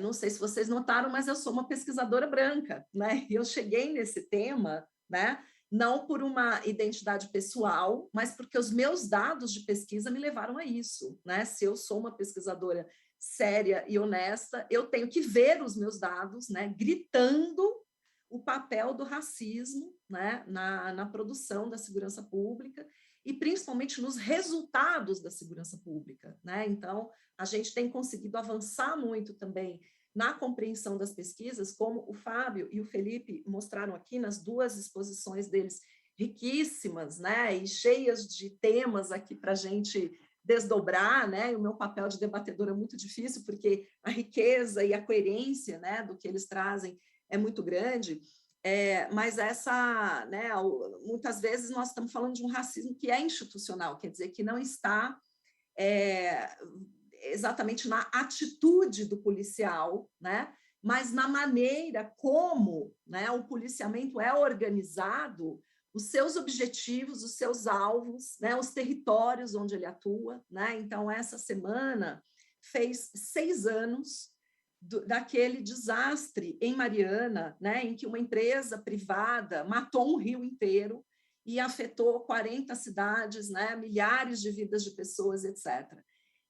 Não sei se vocês notaram, mas eu sou uma pesquisadora branca, né? E eu cheguei nesse tema, né? Não por uma identidade pessoal, mas porque os meus dados de pesquisa me levaram a isso, né? Se eu sou uma pesquisadora séria e honesta, eu tenho que ver os meus dados, né? Gritando o papel do racismo, né? Na produção da segurança pública e principalmente nos resultados da segurança pública, né? Então, a gente tem conseguido avançar muito também na compreensão das pesquisas, como o Fábio e o Felipe mostraram aqui nas duas exposições deles, riquíssimas, né? E cheias de temas aqui para a gente desdobrar, né? E o meu papel de debatedora é muito difícil, porque a riqueza e a coerência, né, do que eles trazem é muito grande. Mas essa, né, muitas vezes nós estamos falando de um racismo que é institucional, quer dizer, que não está exatamente na atitude do policial, né, mas na maneira como, né, o policiamento é organizado, os seus objetivos, os seus alvos, né, os territórios onde ele atua, né? Então, essa semana fez 6 anos daquele desastre em Mariana, né, em que uma empresa privada matou um rio inteiro e afetou 40 cidades, né, milhares de vidas de pessoas, etc.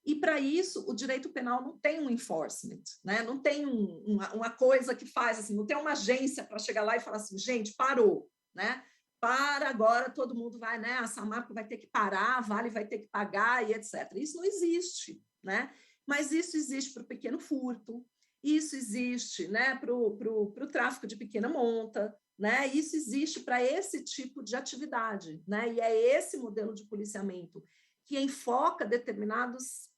E, para isso, o direito penal não tem um enforcement, né? Não tem uma coisa que faz, assim, não tem uma agência para chegar lá e falar assim, gente, parou, né? Para agora, todo mundo vai, né? A Samarco vai ter que parar, a Vale vai ter que pagar e etc. Isso não existe, né? Mas isso existe para o pequeno furto, isso existe, né, para o tráfico de pequena monta, né? Isso existe para esse tipo de atividade, né? E é esse modelo de policiamento que enfoca determinados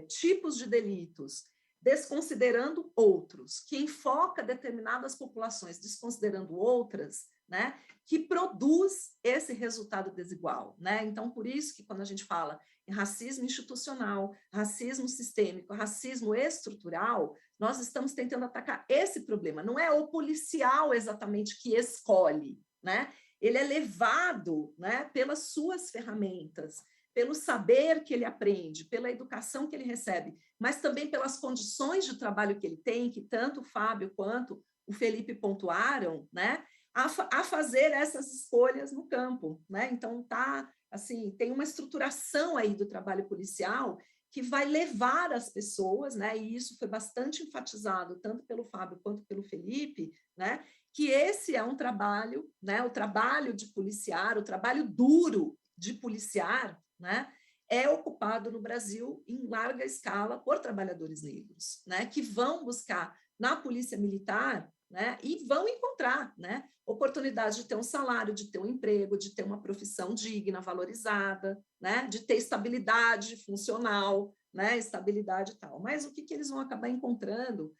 tipos de delitos, desconsiderando outros, que enfoca determinadas populações, desconsiderando outras, né? Que produz esse resultado desigual, né? Então, por isso que quando a gente fala em racismo institucional, racismo sistêmico, racismo estrutural, nós estamos tentando atacar esse problema. Não é o policial exatamente que escolhe, né? Ele é levado, né, pelas suas ferramentas, pelo saber que ele aprende, pela educação que ele recebe, mas também pelas condições de trabalho que ele tem, que tanto o Fábio quanto o Felipe pontuaram, né? A fazer essas escolhas no campo, né? Então, assim, tem uma estruturação aí do trabalho policial que vai levar as pessoas, né? E isso foi bastante enfatizado tanto pelo Fábio quanto pelo Felipe, né? Que esse é um trabalho, né? O trabalho de policiar, o trabalho duro de policiar, né? É ocupado no Brasil em larga escala por trabalhadores negros, né? Que vão buscar na polícia militar, né? E vão encontrar, né, oportunidade de ter um salário, de ter um emprego, de ter uma profissão digna, valorizada, né, de ter estabilidade funcional, né, estabilidade e tal. Mas o que eles vão acabar encontrando,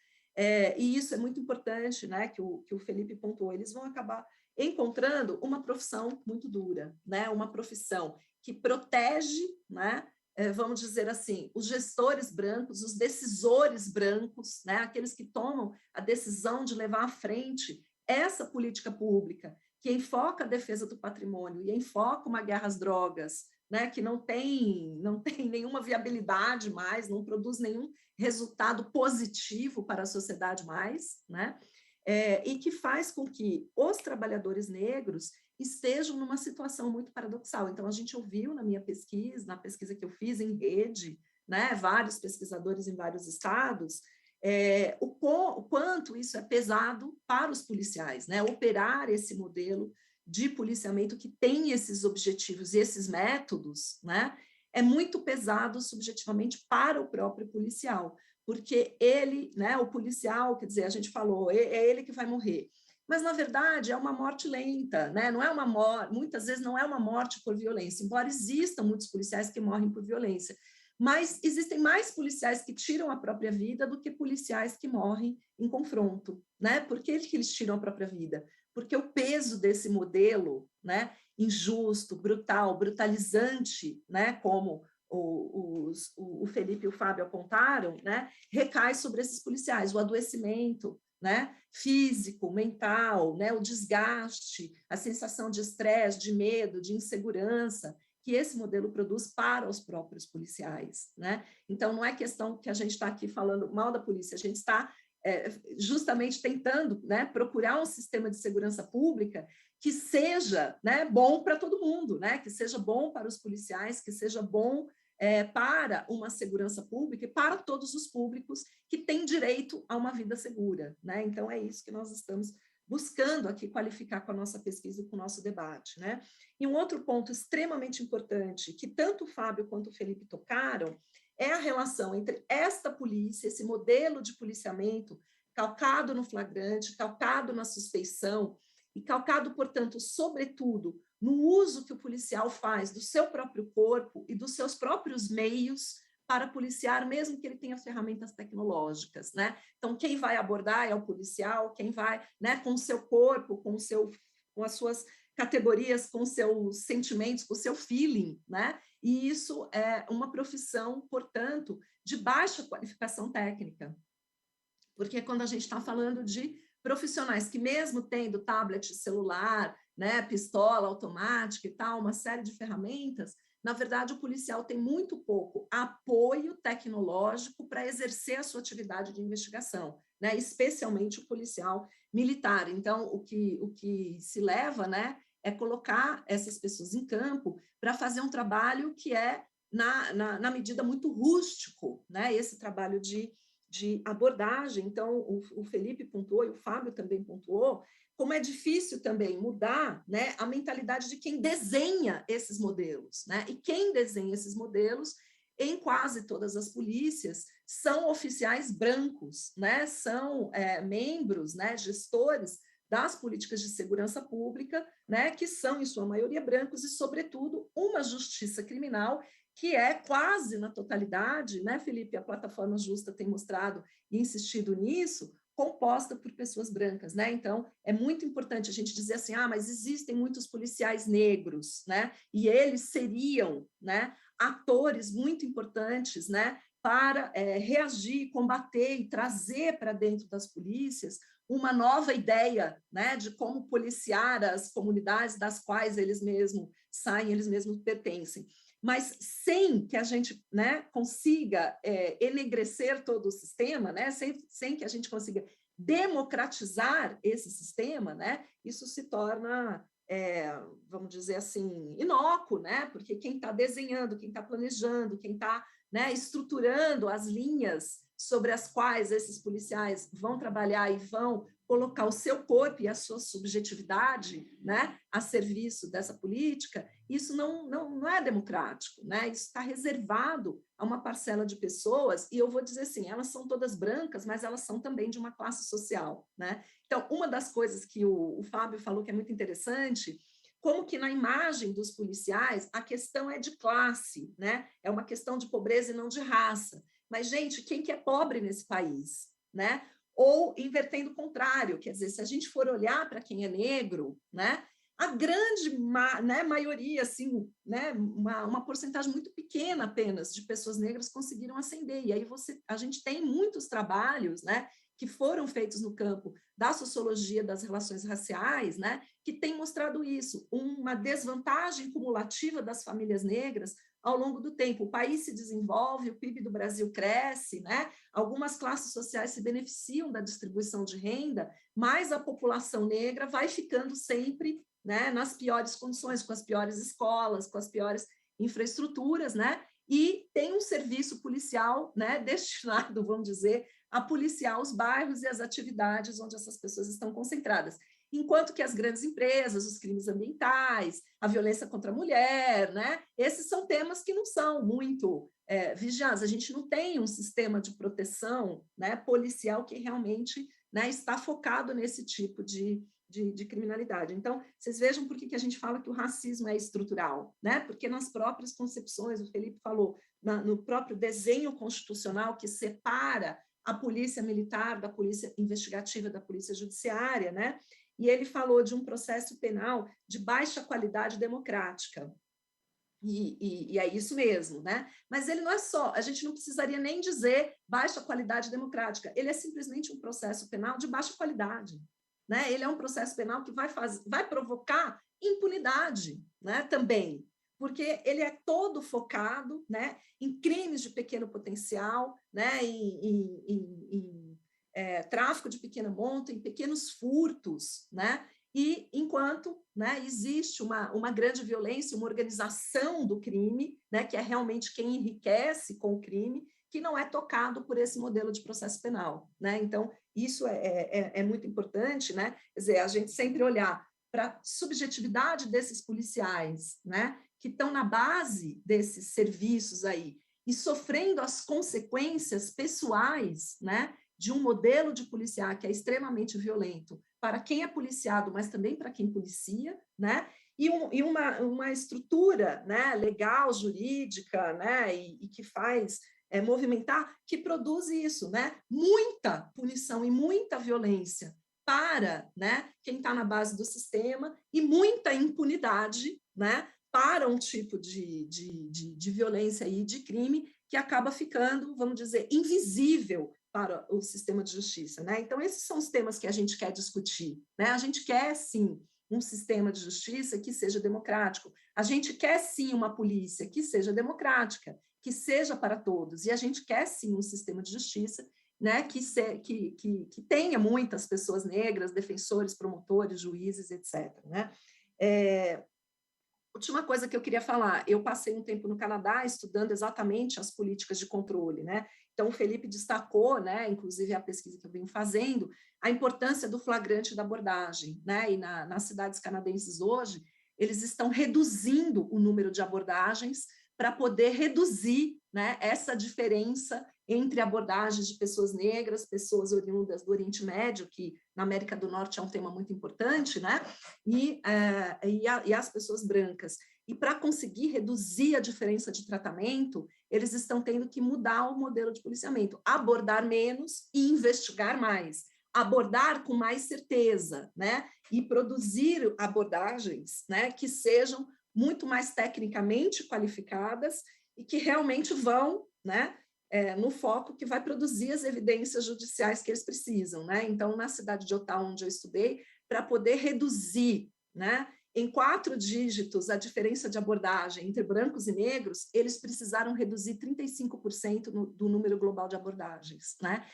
e isso é muito importante, né, que o Felipe pontuou, eles vão acabar encontrando uma profissão muito dura, né, uma profissão que protege, né, vamos dizer assim, os gestores brancos, os decisores brancos, né, aqueles que tomam a decisão de levar à frente essa política pública, que enfoca a defesa do patrimônio e enfoca uma guerra às drogas, né, que não tem nenhuma viabilidade mais, não produz nenhum resultado positivo para a sociedade mais, né, e que faz com que os trabalhadores negros estejam numa situação muito paradoxal. Então, a gente ouviu na minha pesquisa, na pesquisa que eu fiz em rede, né, vários pesquisadores em vários estados, o quanto isso é pesado para os policiais, né, operar esse modelo de policiamento que tem esses objetivos e esses métodos, né, é muito pesado subjetivamente para o próprio policial, porque ele, né, o policial, quer dizer, a gente falou, é ele que vai morrer. Mas, na verdade, é uma morte lenta, né? Não é uma morte, muitas vezes não é uma morte por violência, embora existam muitos policiais que morrem por violência. Mas existem mais policiais que tiram a própria vida do que policiais que morrem em confronto, né? Por que eles tiram a própria vida? Porque o peso desse modelo, né, injusto, brutal, brutalizante, né, como o Felipe e o Fábio apontaram, né, recai sobre esses policiais, o adoecimento, né, físico, mental, né, o desgaste, a sensação de estresse, de medo, de insegurança, que esse modelo produz para os próprios policiais, né? Então, não é questão que a gente está aqui falando mal da polícia, a gente está justamente tentando, né, procurar um sistema de segurança pública que seja, né, bom para todo mundo, né, que seja bom para os policiais, que seja bom para uma segurança pública e para todos os públicos que têm direito a uma vida segura, né? Então, é isso que nós estamos buscando aqui qualificar com a nossa pesquisa e com o nosso debate, né? E um outro ponto extremamente importante, que tanto o Fábio quanto o Felipe tocaram, é a relação entre esta polícia, esse modelo de policiamento calcado no flagrante, calcado na suspeição e calcado, portanto, sobretudo, no uso que o policial faz do seu próprio corpo e dos seus próprios meios para policiar, mesmo que ele tenha ferramentas tecnológicas, né? Então, quem vai abordar é o policial, quem vai, né, com o seu corpo, com as suas categorias, com os seus sentimentos, com o seu feeling, né? E isso é uma profissão, portanto, de baixa qualificação técnica. Porque quando a gente está falando de profissionais que, mesmo tendo tablet celular, né, pistola automática e tal, uma série de ferramentas, na verdade, o policial tem muito pouco apoio tecnológico para exercer a sua atividade de investigação, né, especialmente o policial militar. Então, o que se leva, né, é colocar essas pessoas em campo para fazer um trabalho que é, na medida, muito rústico, né, esse trabalho de abordagem. Então, o Felipe pontuou e o Fábio também pontuou, como é difícil também mudar, né, a mentalidade de quem desenha esses modelos, né? E quem desenha esses modelos, em quase todas as polícias, são oficiais brancos, né? São membros, né, gestores das políticas de segurança pública, né, que são, em sua maioria, brancos e, sobretudo, uma justiça criminal que é quase na totalidade, né, Felipe? A Plataforma Justa tem mostrado e insistido nisso, composta por pessoas brancas, né? Então, é muito importante a gente dizer assim, mas existem muitos policiais negros, né? E eles seriam, né, atores muito importantes, né, para reagir, combater e trazer para dentro das polícias uma nova ideia, né, de como policiar as comunidades das quais eles mesmos saem, eles mesmos pertencem. Mas sem que a gente, né, consiga enegrecer todo o sistema, né, sem que a gente consiga democratizar esse sistema, né, isso se torna, vamos dizer assim, inócuo, né, porque quem está desenhando, quem está planejando, quem está, né, estruturando as linhas sobre as quais esses policiais vão trabalhar e vão colocar o seu corpo e a sua subjetividade, né, a serviço dessa política, isso não é democrático, né? Isso está reservado a uma parcela de pessoas, e eu vou dizer assim, elas são todas brancas, mas elas são também de uma classe social, né? Então, uma das coisas que o Fábio falou que é muito interessante, como que na imagem dos policiais a questão é de classe, né? É uma questão de pobreza e não de raça. Mas, gente, quem que é pobre nesse país, né? Ou invertendo o contrário, quer dizer, se a gente for olhar para quem é negro, né, a grande maioria, assim, né, uma porcentagem muito pequena apenas de pessoas negras conseguiram ascender. E aí a gente tem muitos trabalhos, né, que foram feitos no campo da sociologia das relações raciais, né, que tem mostrado isso, uma desvantagem cumulativa das famílias negras ao longo do tempo. O país se desenvolve, o PIB do Brasil cresce, né? Algumas classes sociais se beneficiam da distribuição de renda, mas a população negra vai ficando sempre, né, nas piores condições, com as piores escolas, com as piores infraestruturas, né? E tem um serviço policial, né, destinado, vamos dizer, a policiar os bairros e as atividades onde essas pessoas estão concentradas. Enquanto que as grandes empresas, os crimes ambientais, a violência contra a mulher, né? Esses são temas que não são muito vigiados. A gente não tem um sistema de proteção, né, policial que realmente, né, está focado nesse tipo de criminalidade. Então, vocês vejam por que a gente fala que o racismo é estrutural, né? Porque nas próprias concepções, o Felipe falou, no próprio desenho constitucional que separa a polícia militar da polícia investigativa, da polícia judiciária, né? E ele falou de um processo penal de baixa qualidade democrática. E é isso mesmo, né? Mas ele não é só, a gente não precisaria nem dizer baixa qualidade democrática, ele é simplesmente um processo penal de baixa qualidade, né? Ele é um processo penal que vai provocar impunidade, né? Também, porque ele é todo focado, né, em crimes de pequeno potencial, né, em tráfico de pequena monta, em pequenos furtos, né, e enquanto, né, existe uma grande violência, uma organização do crime, né, que é realmente quem enriquece com o crime, que não é tocado por esse modelo de processo penal, né? Então, isso é muito importante, né? Quer dizer, a gente sempre olhar para a subjetividade desses policiais, né, que estão na base desses serviços aí e sofrendo as consequências pessoais, né, de um modelo de policiar que é extremamente violento para quem é policiado, mas também para quem policia, né, e uma estrutura, né, legal, jurídica, né, e que faz movimentar, que produz isso, né, muita punição e muita violência para, né, quem está na base do sistema e muita impunidade, né, para um tipo de violência e de crime que acaba ficando, vamos dizer, invisível para o sistema de justiça, né? Então, esses são os temas que a gente quer discutir, né? A gente quer, sim, um sistema de justiça que seja democrático. A gente quer, sim, uma polícia que seja democrática, que seja para todos. E a gente quer, sim, um sistema de justiça, né, que tenha muitas pessoas negras, defensores, promotores, juízes, etc. Né? Última coisa que eu queria falar, eu passei um tempo no Canadá estudando exatamente as políticas de controle, né? Então, o Felipe destacou, né, inclusive a pesquisa que eu venho fazendo, a importância do flagrante da abordagem, né? E nas cidades canadenses hoje, eles estão reduzindo o número de abordagens para poder reduzir, né, essa diferença entre abordagens de pessoas negras, pessoas oriundas do Oriente Médio, que na América do Norte é um tema muito importante, né, e as pessoas brancas. E para conseguir reduzir a diferença de tratamento, eles estão tendo que mudar o modelo de policiamento, abordar menos e investigar mais, abordar com mais certeza, né, e produzir abordagens, né, que sejam muito mais tecnicamente qualificadas e que realmente vão, né, no foco que vai produzir as evidências judiciais que eles precisam, né? Então, na cidade de Ottawa, onde eu estudei, para poder reduzir, né, em 4 dígitos a diferença de abordagem entre brancos e negros, eles precisaram reduzir 35% do número global de abordagens, né?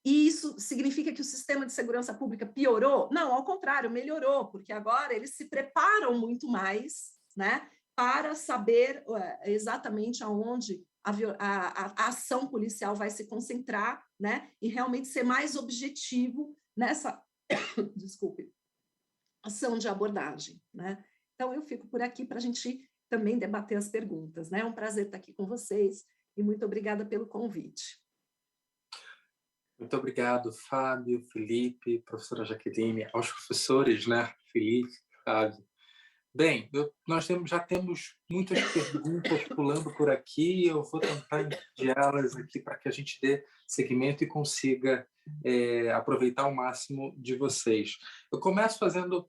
E isso significa que o sistema de segurança pública piorou? Não, ao contrário, melhorou, porque agora eles se preparam muito mais, né, para saber exatamente aonde a ação policial vai se concentrar, né, e realmente ser mais objetivo nessa, desculpe, ação de abordagem, né? Então, eu fico por aqui para a gente também debater as perguntas, né? É um prazer estar aqui com vocês e muito obrigada pelo convite. Muito obrigado, Fábio, Felipe, professora Jaqueline, aos professores, né, Felipe, Fábio. Bem, nós já temos muitas perguntas pulando por aqui, eu vou tentar enviá-las aqui para que a gente dê seguimento e consiga aproveitar o máximo de vocês. Eu começo fazendo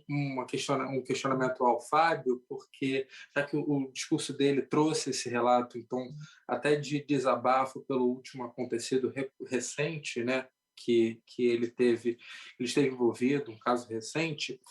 um questionamento ao Fábio, porque já que o discurso dele trouxe esse relato, então, até de desabafo pelo último acontecido recente, né, que ele esteve envolvido, um caso recente,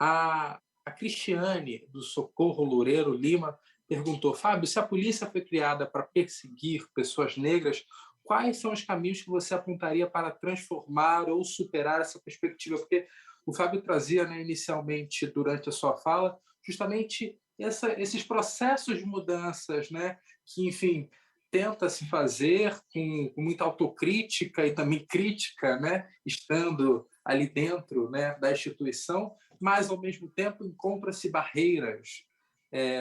a Cristiane, do Socorro Loureiro Lima, perguntou: Fábio, se a polícia foi criada para perseguir pessoas negras, quais são os caminhos que você apontaria para transformar ou superar essa perspectiva? Porque o Fábio trazia, né, inicialmente, durante a sua fala, justamente esses processos de mudanças, né, que, enfim, tenta se fazer com muita autocrítica e também crítica, né, estando ali dentro, né, da instituição, mas, ao mesmo tempo, encontra-se barreiras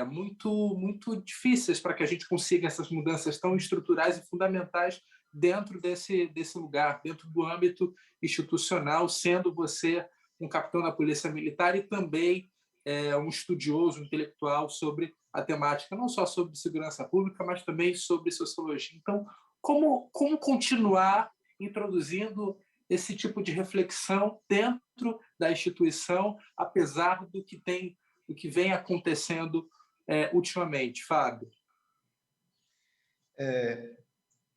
muito difíceis para que a gente consiga essas mudanças tão estruturais e fundamentais dentro desse lugar, dentro do âmbito institucional, sendo você um capitão da Polícia Militar e também um estudioso, um intelectual sobre a temática, não só sobre segurança pública, mas também sobre sociologia. Então, como continuar introduzindo esse tipo de reflexão dentro da instituição, apesar do que vem acontecendo ultimamente, Fábio?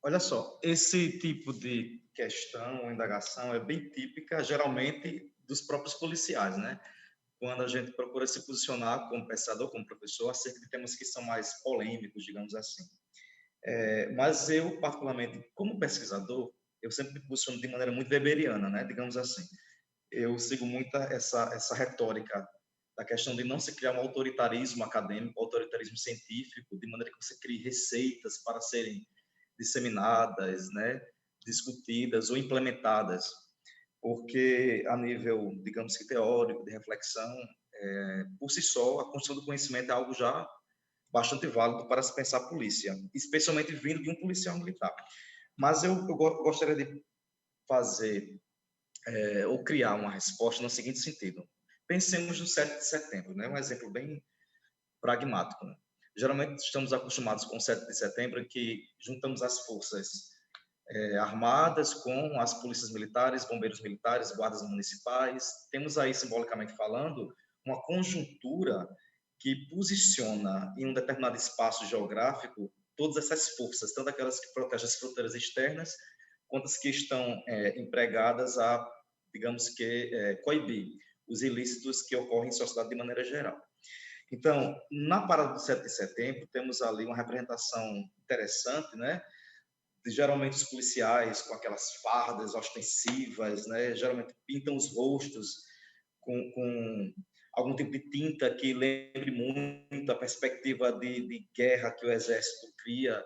Olha só, esse tipo de questão, indagação, é bem típica, geralmente, dos próprios policiais, né? quando a gente procura se posicionar como pesquisador, como professor, acerca de temas que são mais polêmicos, digamos assim. Mas eu, particularmente, como pesquisador, eu sempre me posiciono de maneira muito weberiana, né? Digamos assim. Eu sigo muito essa retórica da questão de não se criar um autoritarismo acadêmico, autoritarismo científico, de maneira que você crie receitas para serem disseminadas, né? Discutidas ou implementadas, porque a nível, digamos que teórico, de reflexão, por si só, a construção do conhecimento é algo já bastante válido para se pensar polícia, especialmente vindo de um policial militar. Mas eu gostaria de fazer ou criar uma resposta no seguinte sentido. Pensemos no 7 de setembro, né? Um exemplo bem pragmático. Né? Geralmente estamos acostumados com o 7 de setembro, em que juntamos as forças armadas com as polícias militares, bombeiros militares, guardas municipais. Temos aí, simbolicamente falando, uma conjuntura que posiciona em um determinado espaço geográfico todas essas forças, tanto aquelas que protegem as fronteiras externas, quanto as que estão empregadas a, digamos que, coibir os ilícitos que ocorrem em sociedade de maneira geral. Então, na parada do 7 de setembro, temos ali uma representação interessante, né? Geralmente os policiais com aquelas fardas ostensivas, né? Geralmente pintam os rostos com algum tipo de tinta que lembre muito a perspectiva de guerra que o exército cria,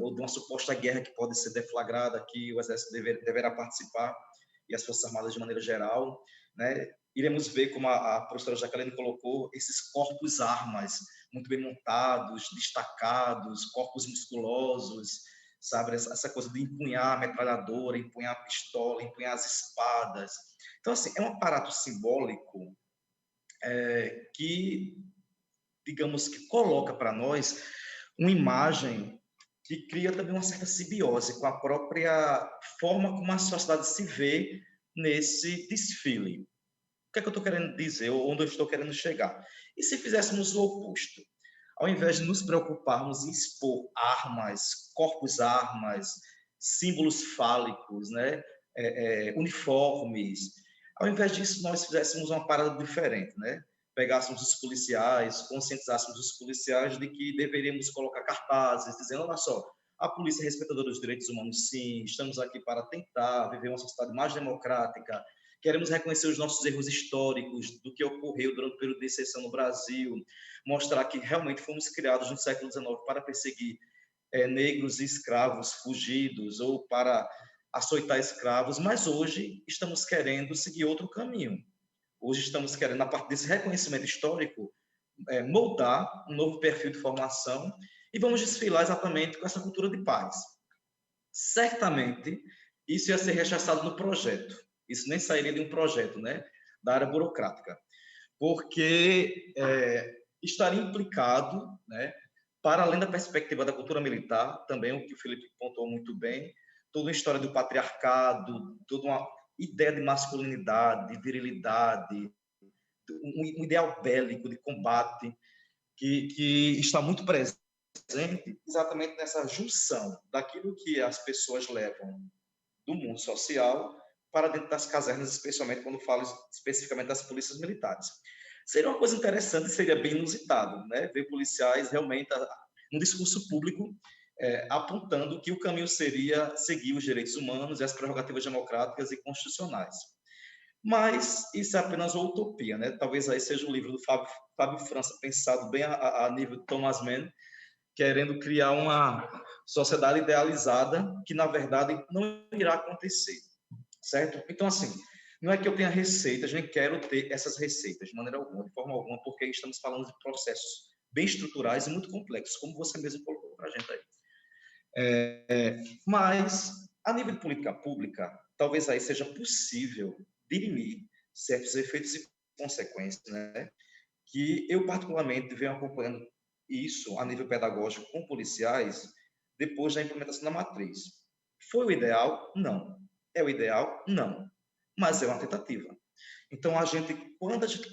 ou de uma suposta guerra que pode ser deflagrada, que o exército deverá participar, e as forças armadas de maneira geral, né? Iremos ver, como a professora Jaqueline colocou, esses corpos-armas muito bem montados, destacados, corpos musculosos, sabe? Essa coisa de empunhar a metralhadora, empunhar a pistola, empunhar as espadas. Então, assim, é um aparato simbólico que, digamos que coloca para nós uma imagem que cria também uma certa simbiose com a própria forma como a sociedade se vê nesse desfile. O que é que eu estou querendo dizer, ou onde eu estou querendo chegar? E se fizéssemos o oposto? Ao invés de nos preocuparmos em expor armas, corpos-armas, símbolos fálicos, né? Uniformes, ao invés disso, nós fizéssemos uma parada diferente, né? Pegássemos os policiais, conscientizássemos os policiais de que deveríamos colocar cartazes dizendo: olha só, a polícia é respeitadora dos direitos humanos, sim, estamos aqui para tentar viver uma sociedade mais democrática, queremos reconhecer os nossos erros históricos do que ocorreu durante o período de exceção no Brasil, mostrar que realmente fomos criados no século XIX para perseguir negros e escravos fugidos ou para açoitar escravos, mas hoje estamos querendo seguir outro caminho. Hoje estamos querendo, a partir desse reconhecimento histórico, moldar um novo perfil de formação e vamos desfilar exatamente com essa cultura de paz. Certamente, isso ia ser rechaçado no projeto. Isso nem sairia de um projeto, né, da área burocrática, porque estaria implicado, né, para além da perspectiva da cultura militar, também o que o Felipe pontuou muito bem, toda uma história do patriarcado, toda uma ideia de masculinidade, de virilidade, um ideal bélico de combate que está muito presente exatamente nessa junção daquilo que as pessoas levam do mundo social para dentro das casernas, especialmente quando falo especificamente das polícias militares. Seria uma coisa interessante, seria bem inusitado, né? Ver policiais realmente no discurso público apontando que o caminho seria seguir os direitos humanos e as prerrogativas democráticas e constitucionais. Mas isso é apenas uma utopia, né? Talvez aí seja um livro do Fábio França, pensado bem a nível de Thomas Mann, querendo criar uma sociedade idealizada que, na verdade, não irá acontecer, certo? Então, assim, não é que eu tenha receitas, nem quero ter essas receitas de maneira alguma, de forma alguma, porque estamos falando de processos bem estruturais e muito complexos, como você mesmo colocou para a gente aí. Mas, a nível de política pública, talvez aí seja possível dirimir certos efeitos e consequências, né? Que eu, particularmente, venho acompanhando isso a nível pedagógico com policiais depois da implementação da matriz. Foi o ideal? Não. É o ideal? Não. Mas é uma tentativa. Então, quando a gente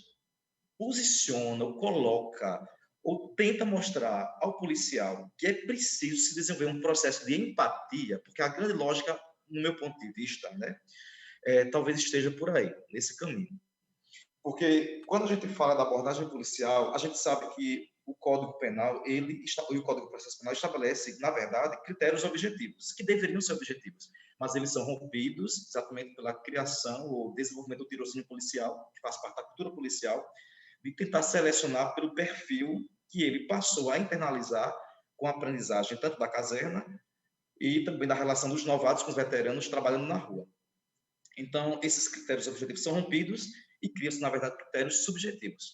posiciona ou coloca ou tenta mostrar ao policial que é preciso se desenvolver um processo de empatia, porque a grande lógica, no meu ponto de vista, né, talvez esteja por aí, nesse caminho. Porque quando a gente fala da abordagem policial, a gente sabe que o Código Penal, e o Código de Processo Penal estabelece, na verdade, critérios objetivos, que deveriam ser objetivos, mas eles são rompidos exatamente pela criação ou desenvolvimento do tirocínio policial, que faz parte da cultura policial, de tentar selecionar pelo perfil que ele passou a internalizar com a aprendizagem tanto da caserna e também da relação dos novatos com os veteranos trabalhando na rua. Então, esses critérios objetivos são rompidos e criam-se, na verdade, critérios subjetivos.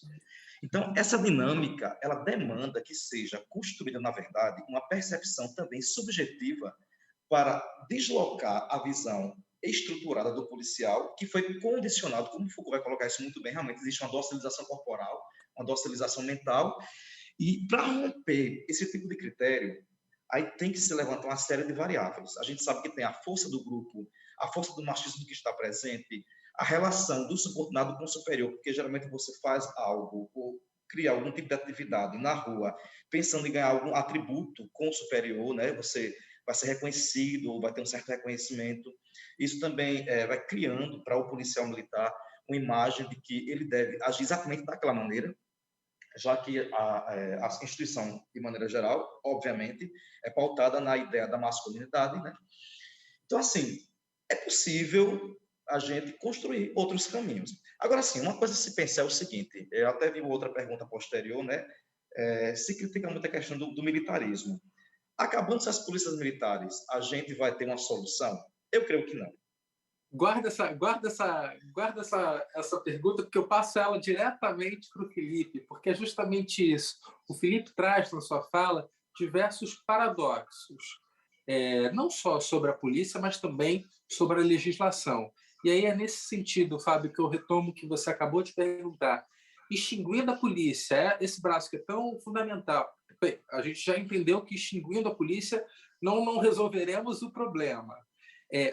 Então, essa dinâmica, ela demanda que seja construída, na verdade, uma percepção também subjetiva para deslocar a visão estruturada do policial, que foi condicionado, como o Foucault vai colocar isso muito bem, realmente existe uma docilização corporal, uma docilização mental, e para romper esse tipo de critério, aí tem que se levantar uma série de variáveis. A gente sabe que tem a força do grupo, a força do machismo que está presente, a relação do subordinado com o superior, porque geralmente você faz algo ou cria algum tipo de atividade na rua, pensando em ganhar algum atributo com o superior, né? Você vai ser reconhecido ou vai ter um certo reconhecimento. Isso também vai criando para o policial militar uma imagem de que ele deve agir exatamente daquela maneira, já que a instituição, de maneira geral, obviamente, é pautada na ideia da masculinidade, né? Então, assim, é possível a gente construir outros caminhos. Agora, sim, uma coisa a se pensar é o seguinte, eu até vi outra pergunta posterior, né? Se critica muito a questão do militarismo. Acabando-se as polícias militares, a gente vai ter uma solução? Eu creio que não. Guarda essa pergunta, porque eu passo ela diretamente para o Felipe, porque é justamente isso. O Felipe traz na sua fala diversos paradoxos, não só sobre a polícia, mas também sobre a legislação. E aí é nesse sentido, Fábio, que eu retomo o que você acabou de perguntar. Extinguindo a polícia, esse braço que é tão fundamental. Bem, a gente já entendeu que extinguindo a polícia não resolveremos o problema.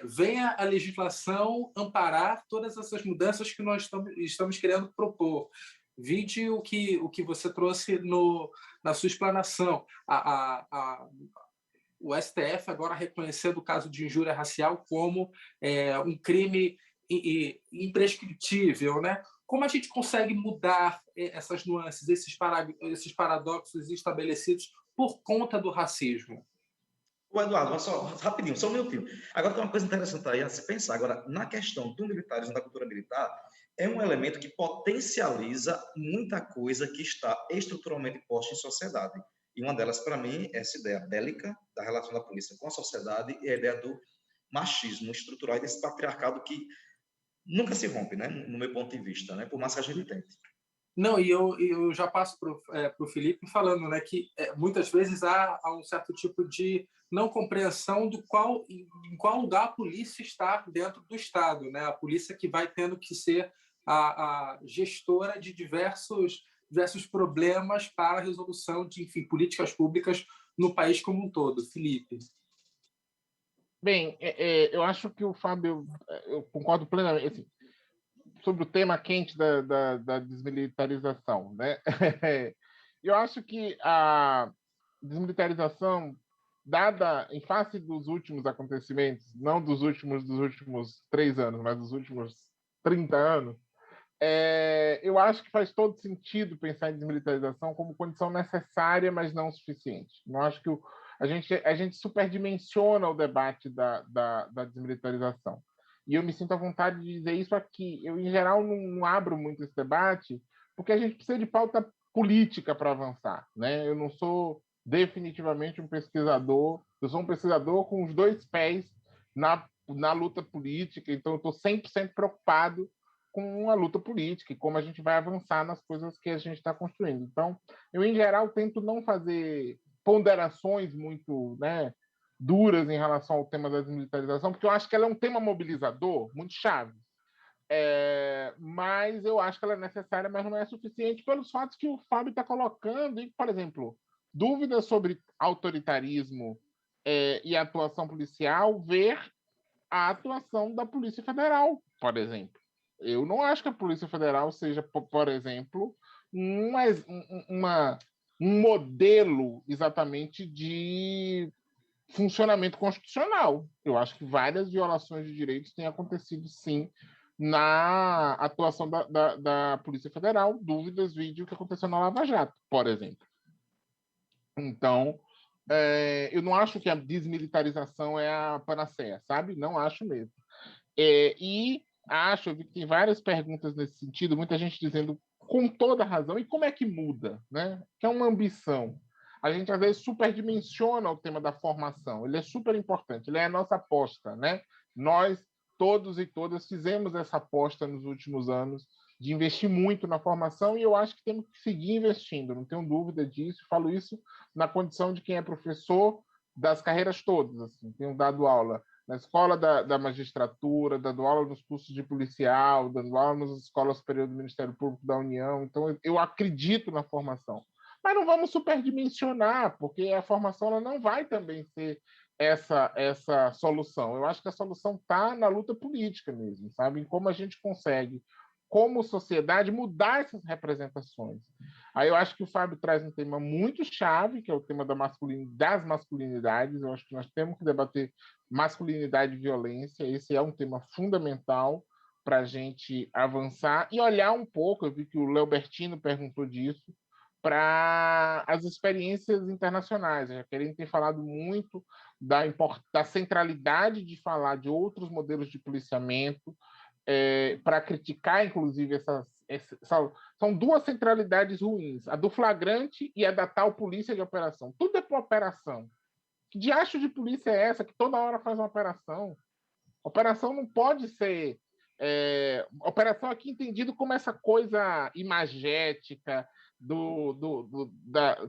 Venha a legislação amparar todas essas mudanças que nós estamos querendo propor. Vide o que você trouxe na sua explanação. O STF agora reconhecendo o caso de injúria racial como um crime imprescritível, né? Como a gente consegue mudar essas nuances, esses paradoxos estabelecidos por conta do racismo? O Eduardo, só rapidinho, só um minutinho. Agora tem uma coisa interessante aí a se pensar. Agora, na questão do militarismo, da cultura militar, é um elemento que potencializa muita coisa que está estruturalmente posta em sociedade. E uma delas, para mim, é essa ideia bélica da relação da polícia com a sociedade e a ideia do machismo estrutural e desse patriarcado que nunca se rompe, né? No meu ponto de vista, né? Por mais que a gente tente. Não, e eu já passo para o Felipe falando, né, que muitas vezes há um certo tipo de não compreensão em qual lugar a polícia está dentro do Estado, né? A polícia que vai tendo que ser a gestora de diversos problemas para a resolução de, enfim, políticas públicas no país como um todo. Felipe. Bem, eu acho que o Fábio, eu concordo plenamente, assim, sobre o tema quente da desmilitarização, né? Eu acho que a desmilitarização, dada em face dos últimos acontecimentos, não dos últimos 3 anos, mas dos últimos 30 anos, eu acho que faz todo sentido pensar em desmilitarização como condição necessária, mas não suficiente. Não acho que a gente superdimensiona o debate da desmilitarização. E eu me sinto à vontade de dizer isso aqui. Eu, em geral, não abro muito esse debate, porque a gente precisa de pauta política para avançar, né? Eu não sou definitivamente um pesquisador, eu sou um pesquisador com os 2 pés na luta política, então eu estou 100% preocupado com a luta política e como a gente vai avançar nas coisas que a gente está construindo. Então, eu, em geral, tento não fazer ponderações muito, né, duras em relação ao tema da desmilitarização, porque eu acho que ela é um tema mobilizador muito chave. Mas eu acho que ela é necessária, mas não é suficiente pelos fatos que o Fábio está colocando. E, por exemplo, dúvidas sobre autoritarismo e atuação policial, ver a atuação da Polícia Federal, por exemplo. Eu não acho que a Polícia Federal seja, por exemplo, um modelo exatamente de funcionamento constitucional. Eu acho que várias violações de direitos têm acontecido, sim, na atuação da Polícia Federal, dúvidas, vídeo que aconteceu na Lava Jato, por exemplo. Então, eu não acho que a desmilitarização é a panaceia, sabe? Não acho mesmo. E acho que tem várias perguntas nesse sentido, muita gente dizendo com toda razão, e como é que muda, né? Que é uma ambição. A gente, às vezes, superdimensiona o tema da formação. Ele é super importante, ele é a nossa aposta, né? Nós, todos e todas, fizemos essa aposta nos últimos anos de investir muito na formação e eu acho que temos que seguir investindo, não tenho dúvida disso. Falo isso na condição de quem é professor das carreiras todas. Assim, tenho dado aula na escola da magistratura, dando aula nos cursos de policial, dando aula nas escolas superiores do Ministério Público da União. Então, eu acredito na formação. Mas não vamos superdimensionar, porque a formação ela não vai também ser essa solução. Eu acho que a solução está na luta política mesmo, sabe? Em como a gente consegue, como sociedade, mudar essas representações. Aí eu acho que o Fábio traz um tema muito chave, que é o tema das masculinidades. Eu acho que nós temos que debater masculinidade e violência. Esse é um tema fundamental para a gente avançar e olhar um pouco. Eu vi que o Leobertino perguntou disso, para as experiências internacionais. A Jaqueline tem falado muito da centralidade de falar de outros modelos de policiamento, para criticar, inclusive, são duas centralidades ruins, a do flagrante e a da tal polícia de operação. Tudo é por operação. Que diacho de polícia é essa que toda hora faz uma operação? Operação não pode ser... operação aqui entendido como essa coisa imagética,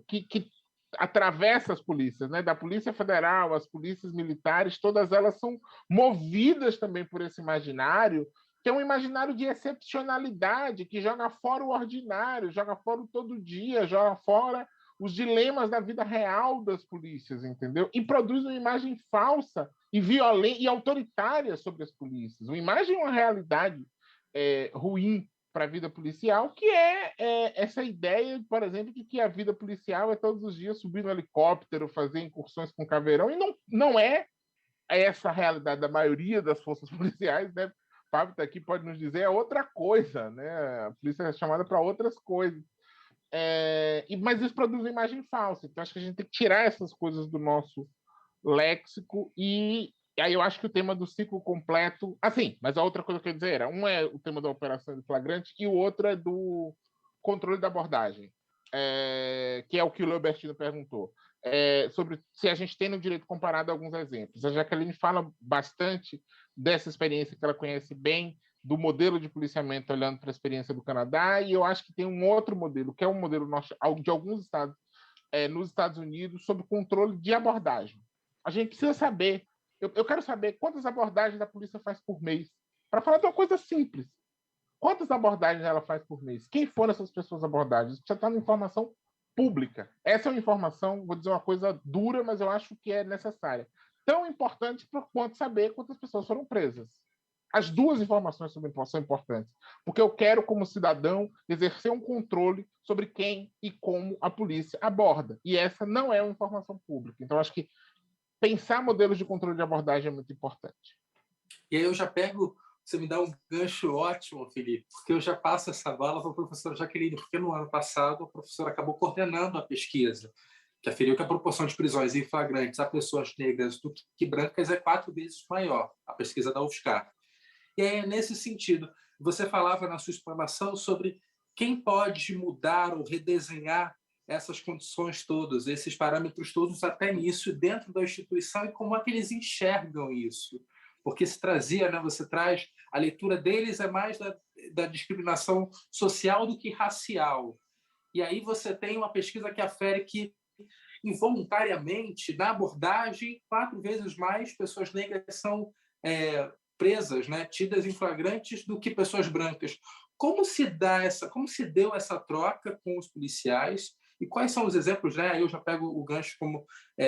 que atravessa as polícias, né? Da Polícia Federal, as polícias militares, todas elas são movidas também por esse imaginário, que é um imaginário de excepcionalidade, que joga fora o ordinário, joga fora o todo dia, joga fora os dilemas da vida real das polícias, entendeu? E produz uma imagem falsa e violenta e autoritária sobre as polícias, uma imagem, uma realidade ruim para a vida policial, que é essa ideia, por exemplo, de que a vida policial é todos os dias subir no helicóptero, fazer incursões com caveirão, e não é essa a realidade da maioria das forças policiais, né? O Fábio está aqui, pode nos dizer, é outra coisa, né? A polícia é chamada para outras coisas. Mas isso produz uma imagem falsa, então acho que a gente tem que tirar essas coisas do nosso léxico e aí eu acho que o tema do ciclo completo... Assim, mas a outra coisa que eu ia dizer era, um é o tema da operação de flagrante e o outro é do controle da abordagem, que é o que o Leobertino perguntou, sobre se a gente tem no direito comparado alguns exemplos. A Jaqueline fala bastante dessa experiência que ela conhece bem, do modelo de policiamento olhando para a experiência do Canadá, e eu acho que tem um outro modelo, que é um modelo de alguns estados, nos Estados Unidos, sobre controle de abordagem. A gente precisa saber... Eu quero saber quantas abordagens a polícia faz por mês. Para falar de uma coisa simples. Quantas abordagens ela faz por mês? Quem foram essas pessoas abordadas? Isso já está na informação pública. Essa é uma informação, vou dizer uma coisa dura, mas eu acho que é necessária. Tão importante quanto saber quantas pessoas foram presas. As duas informações são importantes. Porque eu quero, como cidadão, exercer um controle sobre quem e como a polícia aborda. E essa não é uma informação pública. Então, acho que pensar modelos de controle de abordagem é muito importante. E aí eu já pego, você me dá um gancho ótimo, Felipe, porque eu já passo essa bola para a professora Jaqueline, porque no ano passado a professora acabou coordenando a pesquisa, que aferiu que a proporção de prisões em flagrantes a pessoas negras do que brancas é 4 vezes maior, a pesquisa da UFSCar. E aí, nesse sentido, você falava na sua explanação sobre quem pode mudar ou redesenhar essas condições todas, esses parâmetros todos até nisso, dentro da instituição, e como é que eles enxergam isso. Porque se trazia, né, você traz, a leitura deles é mais da discriminação social do que racial. E aí você tem uma pesquisa que afere que, involuntariamente, na abordagem, 4 vezes mais pessoas negras são presas, né, tidas em flagrantes, do que pessoas brancas. Como se deu essa troca com os policiais? E quais são os exemplos, né? Eu já pego o gancho, como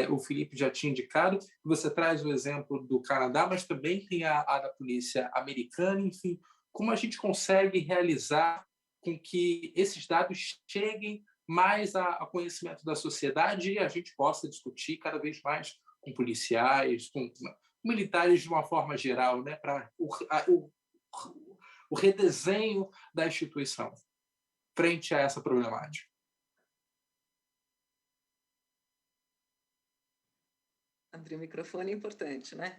o Felipe já tinha indicado, você traz o exemplo do Canadá, mas também tem a da polícia americana, enfim, como a gente consegue realizar com que esses dados cheguem mais a conhecimento da sociedade e a gente possa discutir cada vez mais com policiais, com militares de uma forma geral, né? Para o redesenho da instituição frente a essa problemática? Abrir o microfone é importante, né?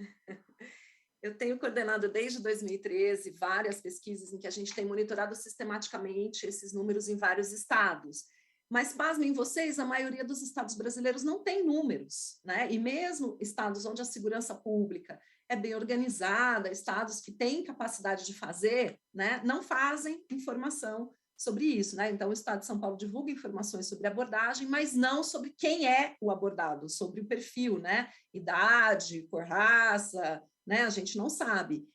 Eu tenho coordenado desde 2013 várias pesquisas em que a gente tem monitorado sistematicamente esses números em vários estados. Mas, pasmem vocês, a maioria dos estados brasileiros não tem números, né? E mesmo estados onde a segurança pública é bem organizada, estados que têm capacidade de fazer, né, não fazem informação sobre isso, né? Então, o Estado de São Paulo divulga informações sobre abordagem, mas não sobre quem é o abordado, sobre o perfil, né? Idade, cor, raça, né? A gente não sabe.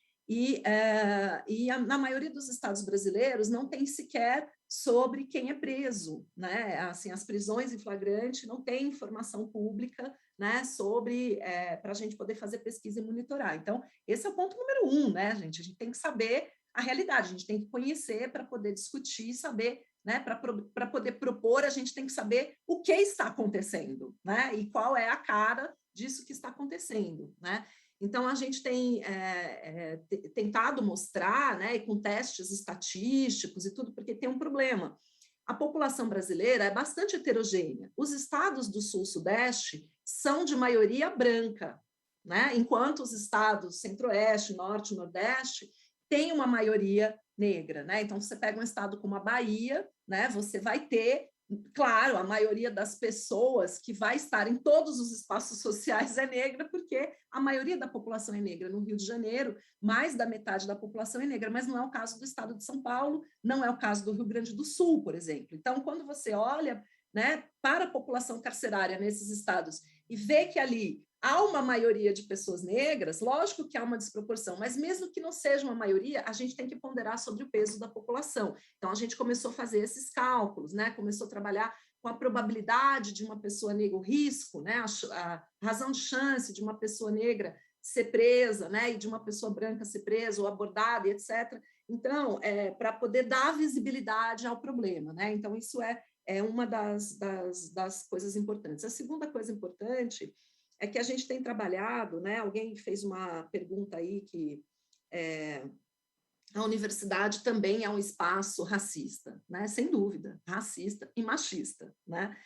Na maioria dos estados brasileiros não tem sequer sobre quem é preso, né? Assim, as prisões em flagrante não tem informação pública, né? Sobre para a gente poder fazer pesquisa e monitorar. Então, esse é o ponto número 1, né, gente? A gente tem que saber a realidade, a gente tem que conhecer para poder discutir, saber, né? Para poder propor, a gente tem que saber o que está acontecendo, né? E qual é a cara disso que está acontecendo, né? Então, a gente tem tentado mostrar, né, com testes estatísticos e tudo, porque tem um problema. A população brasileira é bastante heterogênea. Os estados do Sul-Sudeste são de maioria branca, né? Enquanto os estados Centro-Oeste, Norte e Nordeste têm uma maioria negra, né? Então, você pega um estado como a Bahia, né, você vai ter, claro, a maioria das pessoas que vai estar em todos os espaços sociais é negra, porque a maioria da população é negra. No Rio de Janeiro, mais da metade da população é negra, mas não é o caso do estado de São Paulo, não é o caso do Rio Grande do Sul, por exemplo. Então, quando você olha, né, para a população carcerária nesses estados e vê que ali há uma maioria de pessoas negras, lógico que há uma desproporção, mas mesmo que não seja uma maioria, a gente tem que ponderar sobre o peso da população. Então, a gente começou a fazer esses cálculos, né? Começou a trabalhar com a probabilidade de uma pessoa negra, o risco, né? A razão de chance de uma pessoa negra ser presa, né? E de uma pessoa branca ser presa ou abordada, e etc. Então, para poder dar visibilidade ao problema, né? Então, isso é uma das coisas importantes. A segunda coisa importante é que a gente tem trabalhado, né? Alguém fez uma pergunta aí que a universidade também é um espaço racista, né? Sem dúvida, racista e machista, né?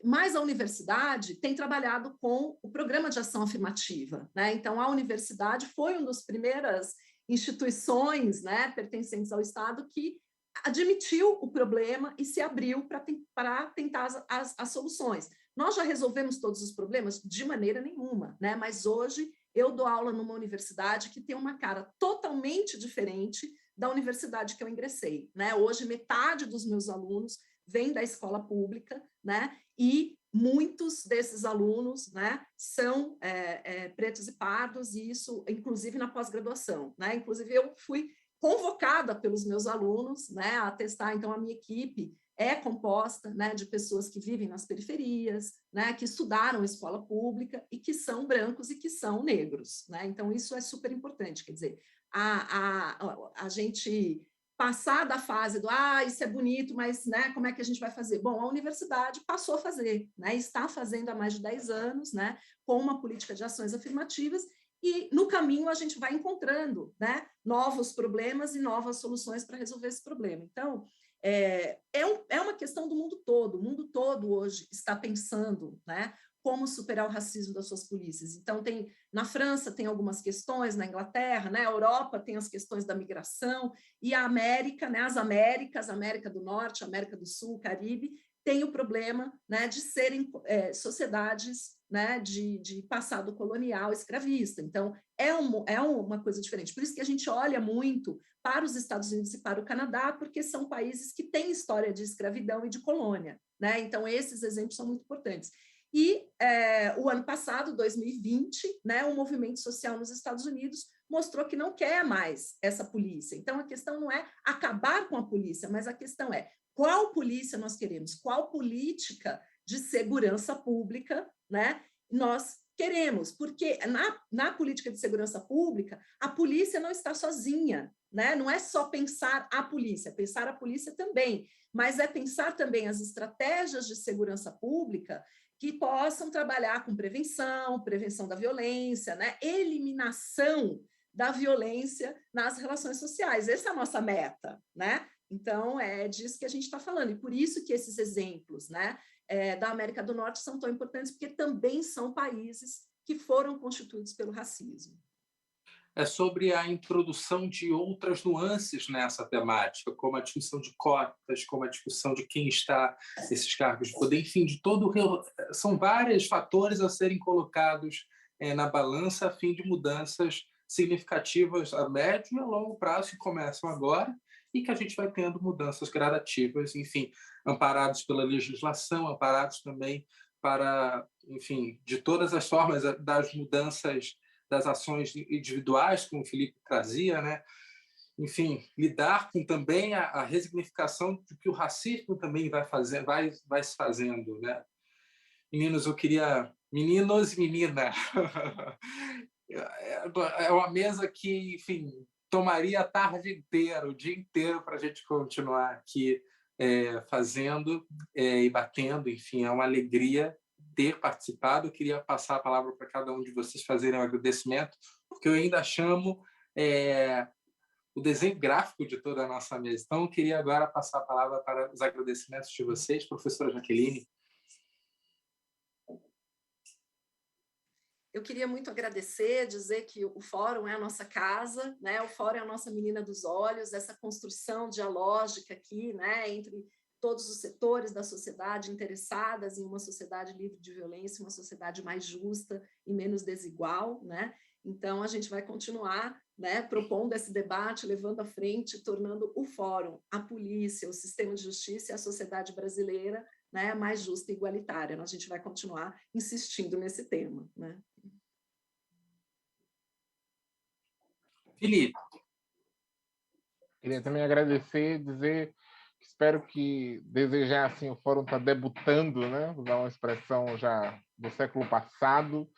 Mas a universidade tem trabalhado com o programa de ação afirmativa, né? Então, a universidade foi uma das primeiras instituições, né, pertencentes ao Estado que admitiu o problema e se abriu para tentar as soluções. Nós já resolvemos todos os problemas? De maneira nenhuma, né? Mas hoje eu dou aula numa universidade que tem uma cara totalmente diferente da universidade que eu ingressei, né? Hoje, metade dos meus alunos vem da escola pública, né? E muitos desses alunos, né, são pretos e pardos, e isso, inclusive, na pós-graduação, né? Inclusive, eu fui convocada pelos meus alunos, né, a testar. Então, a minha equipe é composta, né, de pessoas que vivem nas periferias, né, que estudaram escola pública e que são brancos e que são negros, né? Então, isso é super importante. Quer dizer, a gente passar da fase do isso é bonito, mas, né, como é que a gente vai fazer? Bom, a universidade passou a fazer, né, está fazendo há mais de 10 anos, né, com uma política de ações afirmativas, e no caminho a gente vai encontrando, né, novos problemas e novas soluções para resolver esse problema. Então, é uma questão do mundo todo. O mundo todo hoje está pensando, né, como superar o racismo das suas polícias. Então, na França tem algumas questões, na Inglaterra, né, a Europa tem as questões da migração, e a América, né, as Américas, América do Norte, América do Sul, Caribe, tem o problema, né, de serem sociedades, né, de passado colonial escravista. Então, é uma coisa diferente. Por isso que a gente olha muito para os Estados Unidos e para o Canadá, porque são países que têm história de escravidão e de colônia, né? Então, esses exemplos são muito importantes. E o ano passado, 2020, né, o movimento social nos Estados Unidos mostrou que não quer mais essa polícia. Então, a questão não é acabar com a polícia, mas a questão é qual polícia nós queremos, qual política de segurança pública, né, nós queremos, porque na política de segurança pública, a polícia não está sozinha, né? Não é só pensar a polícia também, mas é pensar também as estratégias de segurança pública que possam trabalhar com prevenção da violência, né? Eliminação da violência nas relações sociais. Essa é a nossa meta, né? Então, é disso que a gente está falando, e por isso que esses exemplos, né, da América do Norte são tão importantes, porque também são países que foram constituídos pelo racismo. É sobre a introdução de outras nuances nessa temática, como a discussão de cotas, como a discussão de quem está nesses cargos de poder, enfim, de todo são vários fatores a serem colocados na balança a fim de mudanças significativas a médio e a longo prazo que começam agora e que a gente vai tendo mudanças gradativas, enfim, amparados pela legislação, amparados também para, enfim, de todas as formas das mudanças das ações individuais, como o Felipe trazia, né? Enfim, lidar com também a resignificação do que o racismo também vai se fazendo, né? Meninos e menina, é uma mesa que, enfim, tomaria a tarde inteira, o dia inteiro para a gente continuar aqui fazendo e batendo, enfim, é uma alegria ter participado. Eu queria passar a palavra para cada um de vocês fazerem um agradecimento, porque eu ainda chamo o desenho gráfico de toda a nossa mesa. Então, eu queria agora passar a palavra para os agradecimentos de vocês, professora Jaqueline. Eu queria muito agradecer, dizer que o Fórum é a nossa casa, né? O Fórum é a nossa menina dos olhos, essa construção dialógica aqui, né? Entre todos os setores da sociedade interessadas em uma sociedade livre de violência, uma sociedade mais justa e menos desigual, né? Então, a gente vai continuar, né, propondo esse debate, levando à frente, tornando o Fórum, a polícia, o sistema de justiça e a sociedade brasileira, né, mais justa e igualitária. A gente vai continuar insistindo nesse tema, né? Felipe. Queria também agradecer, dizer que espero desejar, assim, o Fórum está debutando, né? Vou usar uma expressão já do século passado,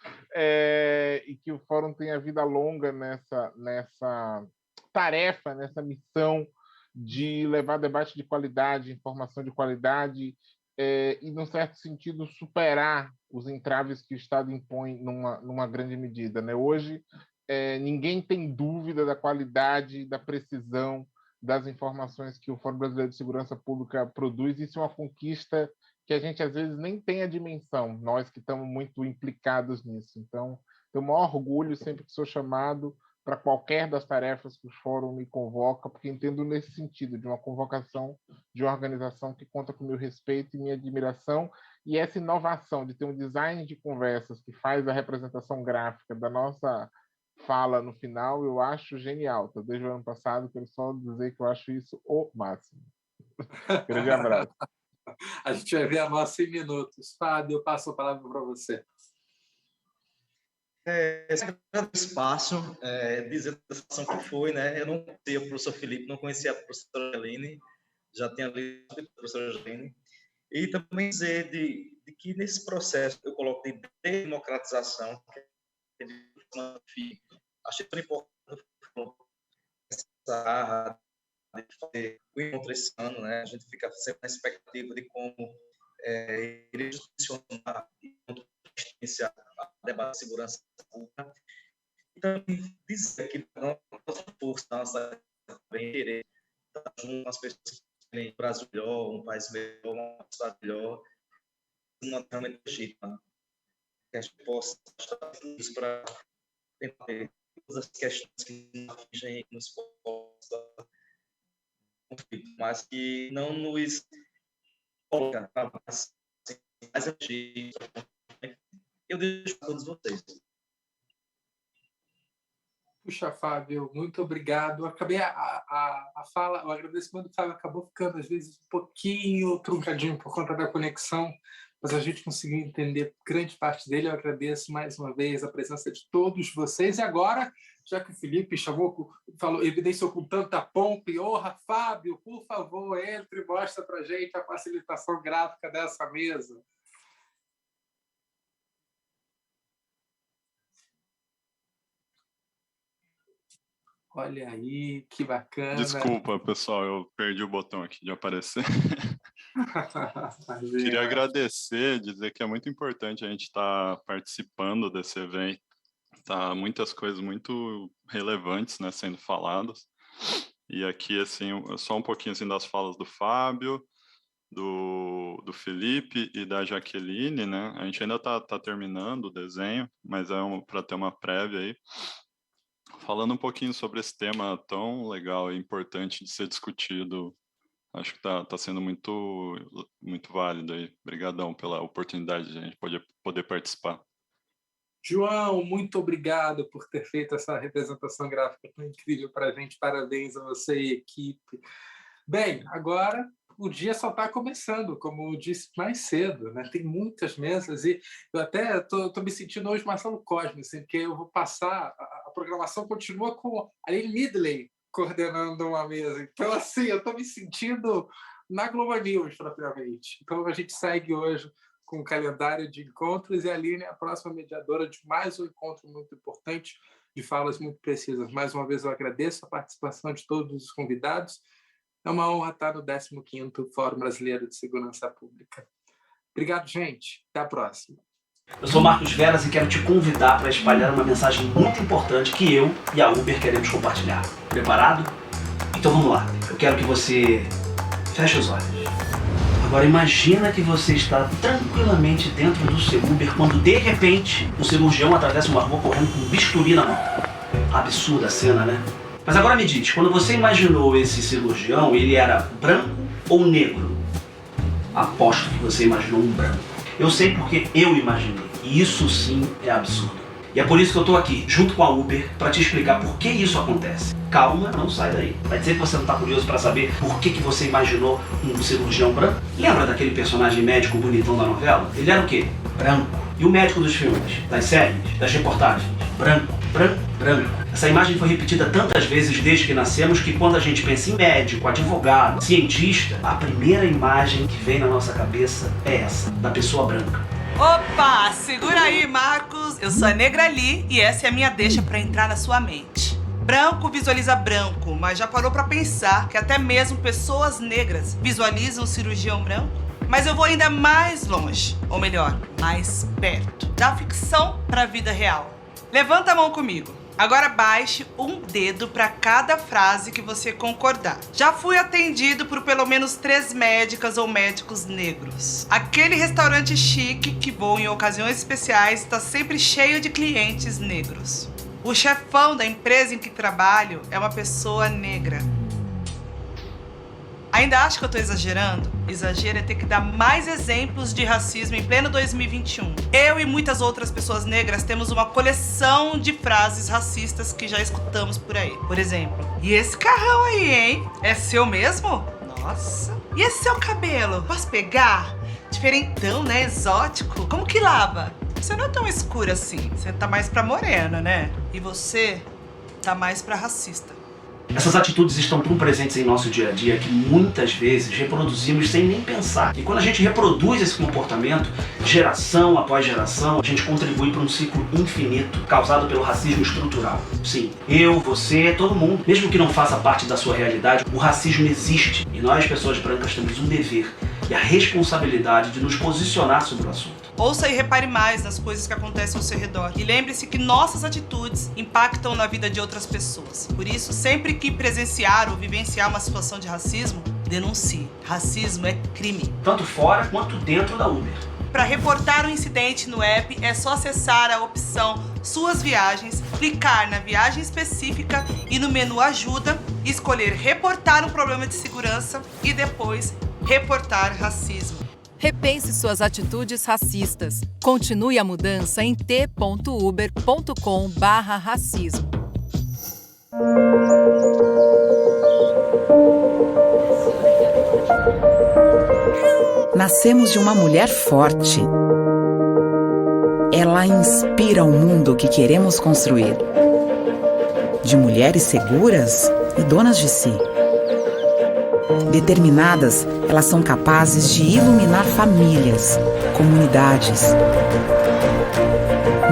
e que o Fórum tenha vida longa nessa tarefa, nessa missão de levar debate de qualidade, informação de qualidade, e, num certo sentido, superar os entraves que o Estado impõe numa grande medida, né? Hoje, ninguém tem dúvida da qualidade e da precisão das informações que o Fórum Brasileiro de Segurança Pública produz. Isso é uma conquista que a gente, às vezes, nem tem a dimensão, nós que estamos muito implicados nisso. Então, tenho o maior orgulho sempre que sou chamado para qualquer das tarefas que o Fórum me convoca, porque entendo nesse sentido, de uma convocação de uma organização que conta com meu respeito e minha admiração, e essa inovação de ter um design de conversas que faz a representação gráfica da nossa fala no final, eu acho genial. Tá? Desde o ano passado, quero só dizer que eu acho isso o máximo. Grande abraço. A gente vai ver a nossa em minutos. Fábio, eu passo a palavra para você. O espaço, dizer da situação que foi, né? Eu não conhecia o professor Felipe, não conhecia a professora Jaqueline, já tinha lido a professora Jaqueline, e também dizer de que nesse processo eu coloco de democratização, achei muito importante essa de fazer o encontro esse ano, né? A gente fica sempre na expectativa de como ele funcionar iniciar a debate de segurança pública. E também dizer que a nossa força, a nossa querer estar junto com as pessoas que querem um Brasil melhor, um país melhor, uma cidade melhor, uma realmente legítima, que a gente possa estar juntos para tentar ter todas as questões que nos possa conflito, mas que não nos coloca para mais agir. Eu deixo para todos vocês. Puxa, Fábio, muito obrigado. Acabei a fala, o agradecimento do Fábio acabou ficando, às vezes, um pouquinho truncadinho por conta da conexão, mas a gente conseguiu entender grande parte dele. Eu agradeço mais uma vez a presença de todos vocês. E agora, já que o Felipe evidenciou com tanta pompa e honra, Fábio, por favor, entre e mostra para a gente a facilitação gráfica dessa mesa. Olha aí, que bacana. Desculpa, pessoal, eu perdi o botão aqui de aparecer. Queria agradecer, dizer que é muito importante a gente estar participando desse evento, Tá muitas coisas muito relevantes, né, sendo faladas. E aqui, assim, só um pouquinho assim, das falas do Fábio, do Felipe e da Jaqueline, né? A gente ainda tá terminando o desenho, mas é para ter uma prévia aí. Falando um pouquinho sobre esse tema tão legal e importante de ser discutido, acho que tá sendo muito, muito válido aí. Obrigadão pela oportunidade de a gente poder participar. João, muito obrigado por ter feito essa representação gráfica tão incrível para a gente. Parabéns a você e a equipe. Bem, agora o dia só está começando, como eu disse mais cedo, né? Tem muitas mesas e eu até estou me sentindo hoje Marcelo Cosme, assim, porque eu vou passar, a programação continua com a Aline Midley coordenando uma mesa. Então, assim, eu estou me sentindo na Globo News, propriamente. Então, a gente segue hoje com o calendário de encontros e a Aline é a próxima mediadora de mais um encontro muito importante, de falas muito precisas. Mais uma vez, eu agradeço a participação de todos os convidados. É uma honra estar no 15º Fórum Brasileiro de Segurança Pública. Obrigado, gente. Até a próxima. Eu sou Marcos Veras e quero te convidar para espalhar uma mensagem muito importante que eu e a Uber queremos compartilhar. Preparado? Então vamos lá. Eu quero que você feche os olhos. Agora imagina que você está tranquilamente dentro do seu Uber quando de repente um cirurgião atravessa uma rua correndo com um bisturi na mão. Absurda a cena, né? Mas agora me diz, quando você imaginou esse cirurgião, ele era branco ou negro? Aposto que você imaginou um branco. Eu sei porque eu imaginei. E isso sim é absurdo. E é por isso que eu tô aqui, junto com a Uber, para te explicar por que isso acontece. Calma, não sai daí. Vai dizer que você não tá curioso para saber por que você imaginou um cirurgião branco? Lembra daquele personagem médico bonitão da novela? Ele era o quê? Branco. E o médico dos filmes, das séries, das reportagens? Branco, branco, branco. Essa imagem foi repetida tantas vezes desde que nascemos que quando a gente pensa em médico, advogado, cientista, a primeira imagem que vem na nossa cabeça é essa, da pessoa branca. Opa, segura aí, Marcos. Eu sou a Negra Ali e essa é a minha deixa para entrar na sua mente. Branco visualiza branco, mas já parou para pensar que até mesmo pessoas negras visualizam o cirurgião branco? Mas eu vou ainda mais longe, ou melhor, mais perto, da ficção para a vida real. Levanta a mão comigo. Agora baixe um dedo para cada frase que você concordar. Já fui atendido por pelo menos 3 médicas ou médicos negros. Aquele restaurante chique que vou em ocasiões especiais está sempre cheio de clientes negros. O chefão da empresa em que trabalho é uma pessoa negra. Ainda acho que eu tô exagerando? Exagero é ter que dar mais exemplos de racismo em pleno 2021. Eu e muitas outras pessoas negras temos uma coleção de frases racistas que já escutamos por aí. Por exemplo, e esse carrão aí, hein? É seu mesmo? Nossa. E esse seu cabelo? Posso pegar? Diferentão, né? Exótico. Como que lava? Você não é tão escuro assim. Você tá mais pra morena, né? E você tá mais pra racista. Essas atitudes estão tão presentes em nosso dia a dia que muitas vezes reproduzimos sem nem pensar. E quando a gente reproduz esse comportamento, geração após geração, a gente contribui para um ciclo infinito causado pelo racismo estrutural. Sim, eu, você, todo mundo, mesmo que não faça parte da sua realidade, o racismo existe. E nós, pessoas brancas, temos um dever e a responsabilidade de nos posicionar sobre o assunto. Ouça e repare mais nas coisas que acontecem ao seu redor. E lembre-se que nossas atitudes impactam na vida de outras pessoas. Por isso, sempre que presenciar ou vivenciar uma situação de racismo, denuncie. Racismo é crime. Tanto fora quanto dentro da Uber. Para reportar o incidente no app, é só acessar a opção Suas Viagens, clicar na viagem específica e no menu Ajuda, escolher Reportar um problema de segurança e depois Reportar racismo. Repense suas atitudes racistas. Continue a mudança em t.uber.com/racismo. Nascemos de uma mulher forte. Ela inspira o mundo que queremos construir. De mulheres seguras e donas de si. Determinadas, elas são capazes de iluminar famílias, comunidades.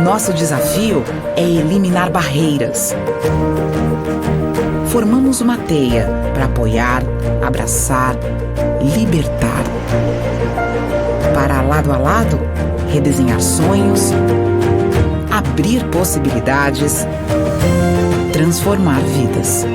Nosso desafio é eliminar barreiras. Formamos uma teia para apoiar, abraçar, libertar. Para lado a lado, redesenhar sonhos, abrir possibilidades, transformar vidas.